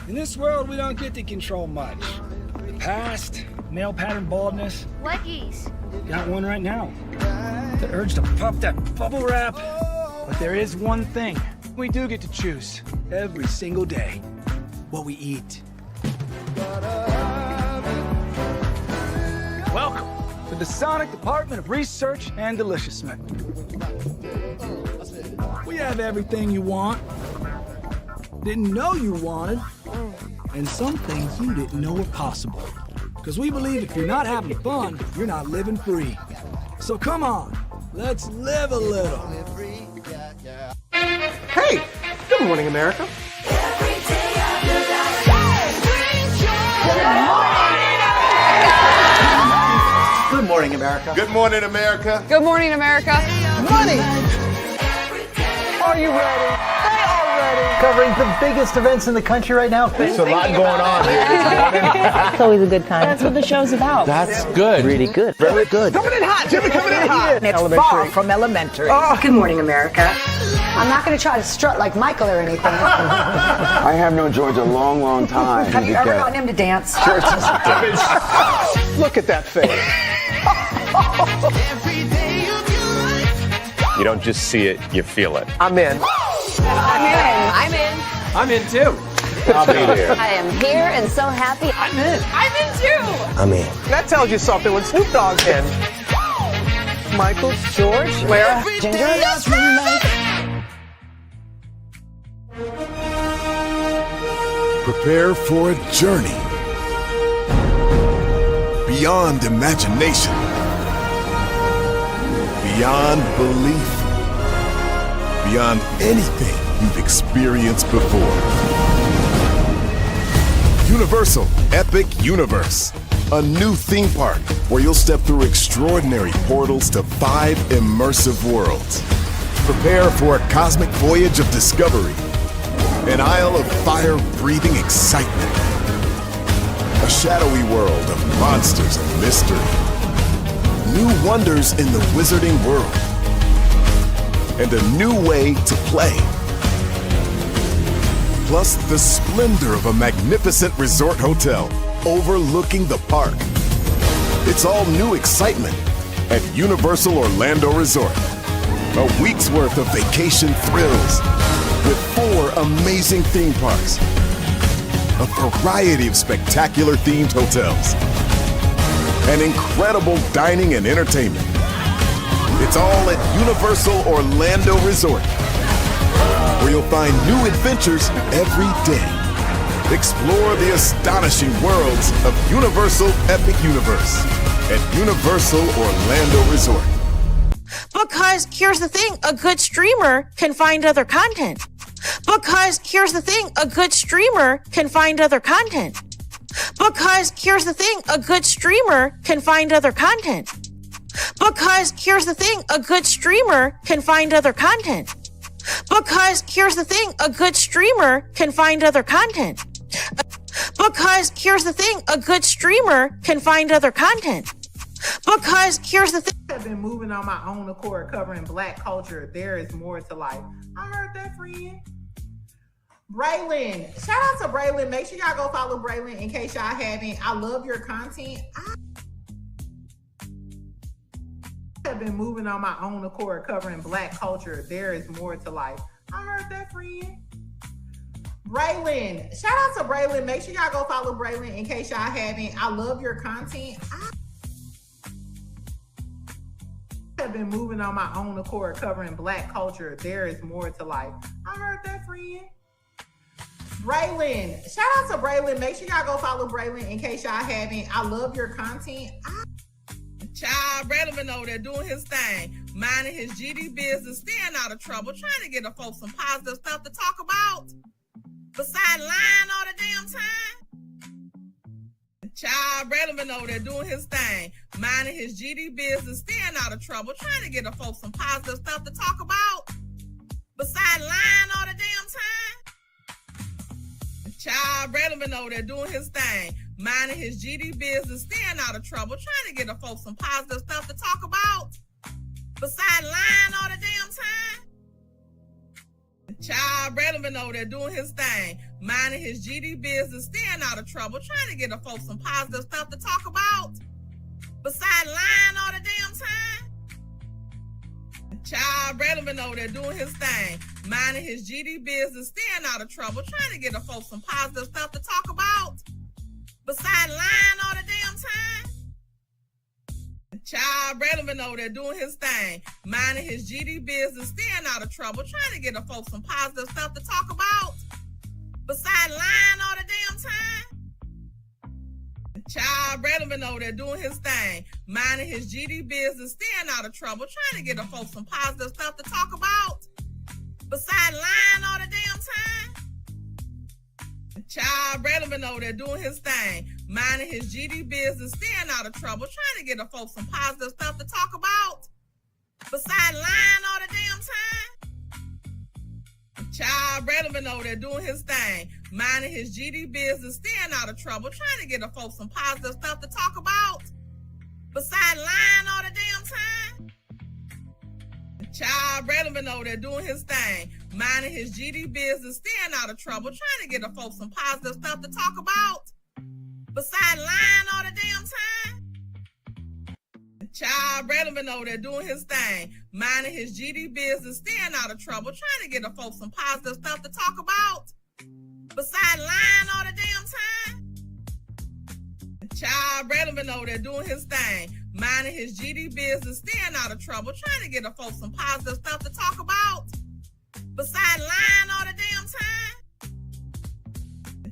In this world, we don't get to control much. The past, male pattern baldness. Leggies. Got one right now. The urge to pop that bubble wrap. But there is one thing we do get to choose every single day. What we eat. Welcome to the Sonic Department of Research and Deliciousness. We have everything you want, didn't know you wanted, and some things you didn't know were possible. Because we believe if you're not having fun, you're not living free. So come on, let's live a little. Hey, good morning, America. Good morning, America. Good morning, America. Good morning, America. Money! Are you ready? They are ready. Covering the biggest events in the country right now. There's a lot going on here this morning. It's always a good time. That's what the show's about. That's good. Really good. Very good. Coming in hot, Jimmy, coming in hot. It's far from elementary. Good morning, America. I'm not going to try to strut like Michael or anything. I have known George a long, long time. Have you ever gotten him to dance? Look at that face. You don't just see it, you feel it. I'm in. I'm in. I'm in too. I'll be there. I am here and so happy. I'm in. I'm in too. I'm in. That tells you something when Snoop Dogg's in. Michael, George, where? Ginger. Prepare for a journey beyond imagination, beyond belief, beyond anything you've experienced before. Universal Epic Universe, a new theme park where you'll step through extraordinary portals to 5 immersive worlds. Prepare for a cosmic voyage of discovery, an isle of fire-breathing excitement, a shadowy world of monsters and mystery, new wonders in the wizarding world, and a new way to play. Plus the splendor of a magnificent resort hotel overlooking the park. It's all new excitement at Universal Orlando Resort. A week's worth of vacation thrills with 4 amazing theme parks, a variety of spectacular themed hotels, and incredible dining and entertainment. It's all at Universal Orlando Resort, where you'll find new adventures every day. Explore the astonishing worlds of Universal Epic Universe at Universal Orlando Resort. Because here's the thing, a good streamer can find other content. Because here's the thing, a good streamer can find other content. Because here's the thing, a good streamer can find other content. Because here's the thing, a good streamer can find other content. Because here's the thing, a good streamer can find other content. Because here's the thing, a good streamer can find other content. Because here's the thing. Have been moving on my own accord, covering Black culture. There is more to life. I heard that, friend. Braylon, shout out to Braylon. Make sure y'all go follow Braylon in case y'all haven't. I love your content. I have been moving on my own accord, covering Black culture. There is more to life. I heard that, friend. Braylon, shout out to Braylon. Make sure y'all go follow Braylon in case y'all haven't. I love your content. Have been moving on my own accord, covering Black culture. There is more to life. I heard that, friend. Braylon, shout out to Braylon. Make sure y'all go follow Braylon in case y'all haven't. I love your content. Child, Braylon been over there doing his thing, minding his GD business, staying out of trouble, trying to get the folks some positive stuff to talk about. Besides lying all the damn time. Child, Braylon been over there doing his thing, minding his GD business, staying out of trouble, trying to get the folks some positive stuff to talk about. Besides lying all the damn time. Child, Braylon been over there doing his thing, minding his GD business, staying out of trouble, trying to get the folks some positive stuff to talk about. Besides lying all the damn time. Child, Braylon been over there doing his thing, minding his GD business, staying out of trouble, trying to get the folks some positive stuff to talk about. Besides lying all the damn time. Child, Braylon been over there doing his thing, minding his GD business, staying out of trouble, trying to get the folks some positive stuff to talk about. Besides lying all the damn time. Child, Braylon been over there doing his thing, minding his GD business, staying out of trouble, trying to get the folks some positive stuff to talk about. Besides lying all the damn time. Child, Braylon been over there doing his thing, minding his GD business, staying out of trouble, trying to get the folks some positive stuff to talk about. Besides lying all the damn time. Child, Braylon been over there doing his thing, minding his GD business, staying out of trouble, trying to get the folks some positive stuff to talk about. Besides lying all the damn time. Child, Braylon been over there doing his thing, minding his GD business, staying out of trouble, trying to get the folks some positive stuff to talk about. Besides lying all the damn time. Child, Braylon been over there doing his thing, minding his GD business, staying out of trouble, trying to get the folks some positive stuff to talk about. Besides lying all the damn time. Child, Braylon been over there doing his thing, minding his GD business, staying out of trouble, trying to get the folks some positive stuff to talk about. Besides lying all the damn time. Child, Braylon been over there doing his thing, minding his GD business, staying out of trouble, trying to get the folks some positive stuff to talk about. Besides lying all the damn time.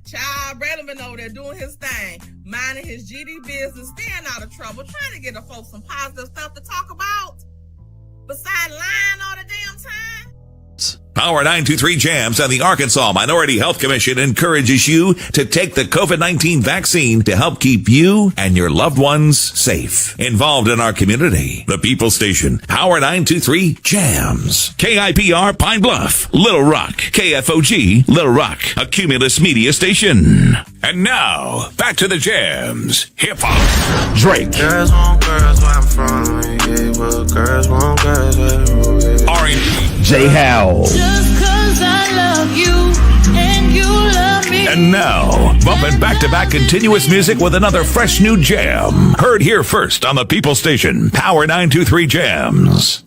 Child, Braylon been over there doing his thing, minding his GD business, staying out of trouble, trying to get the folks some positive stuff to talk about. Besides lying all the damn time. Power 923 Jams and the Arkansas Minority Health Commission encourages you to take the COVID-19 vaccine to help keep you and your loved ones safe. Involved in our community, the People Station, Power 923 Jams. KIPR Pine Bluff, Little Rock, KFOG, Little Rock, a Cumulus media station. And now, back to the jams. Hip Hop. Drake. Girls want girls where I'm from. Yeah, well, girls want girls where R&B. J. Howell. Just 'cause I love you and you love me. And now, bumping back-to-back continuous music with another fresh new jam. Heard here first on the People Station, Power 923 Jams.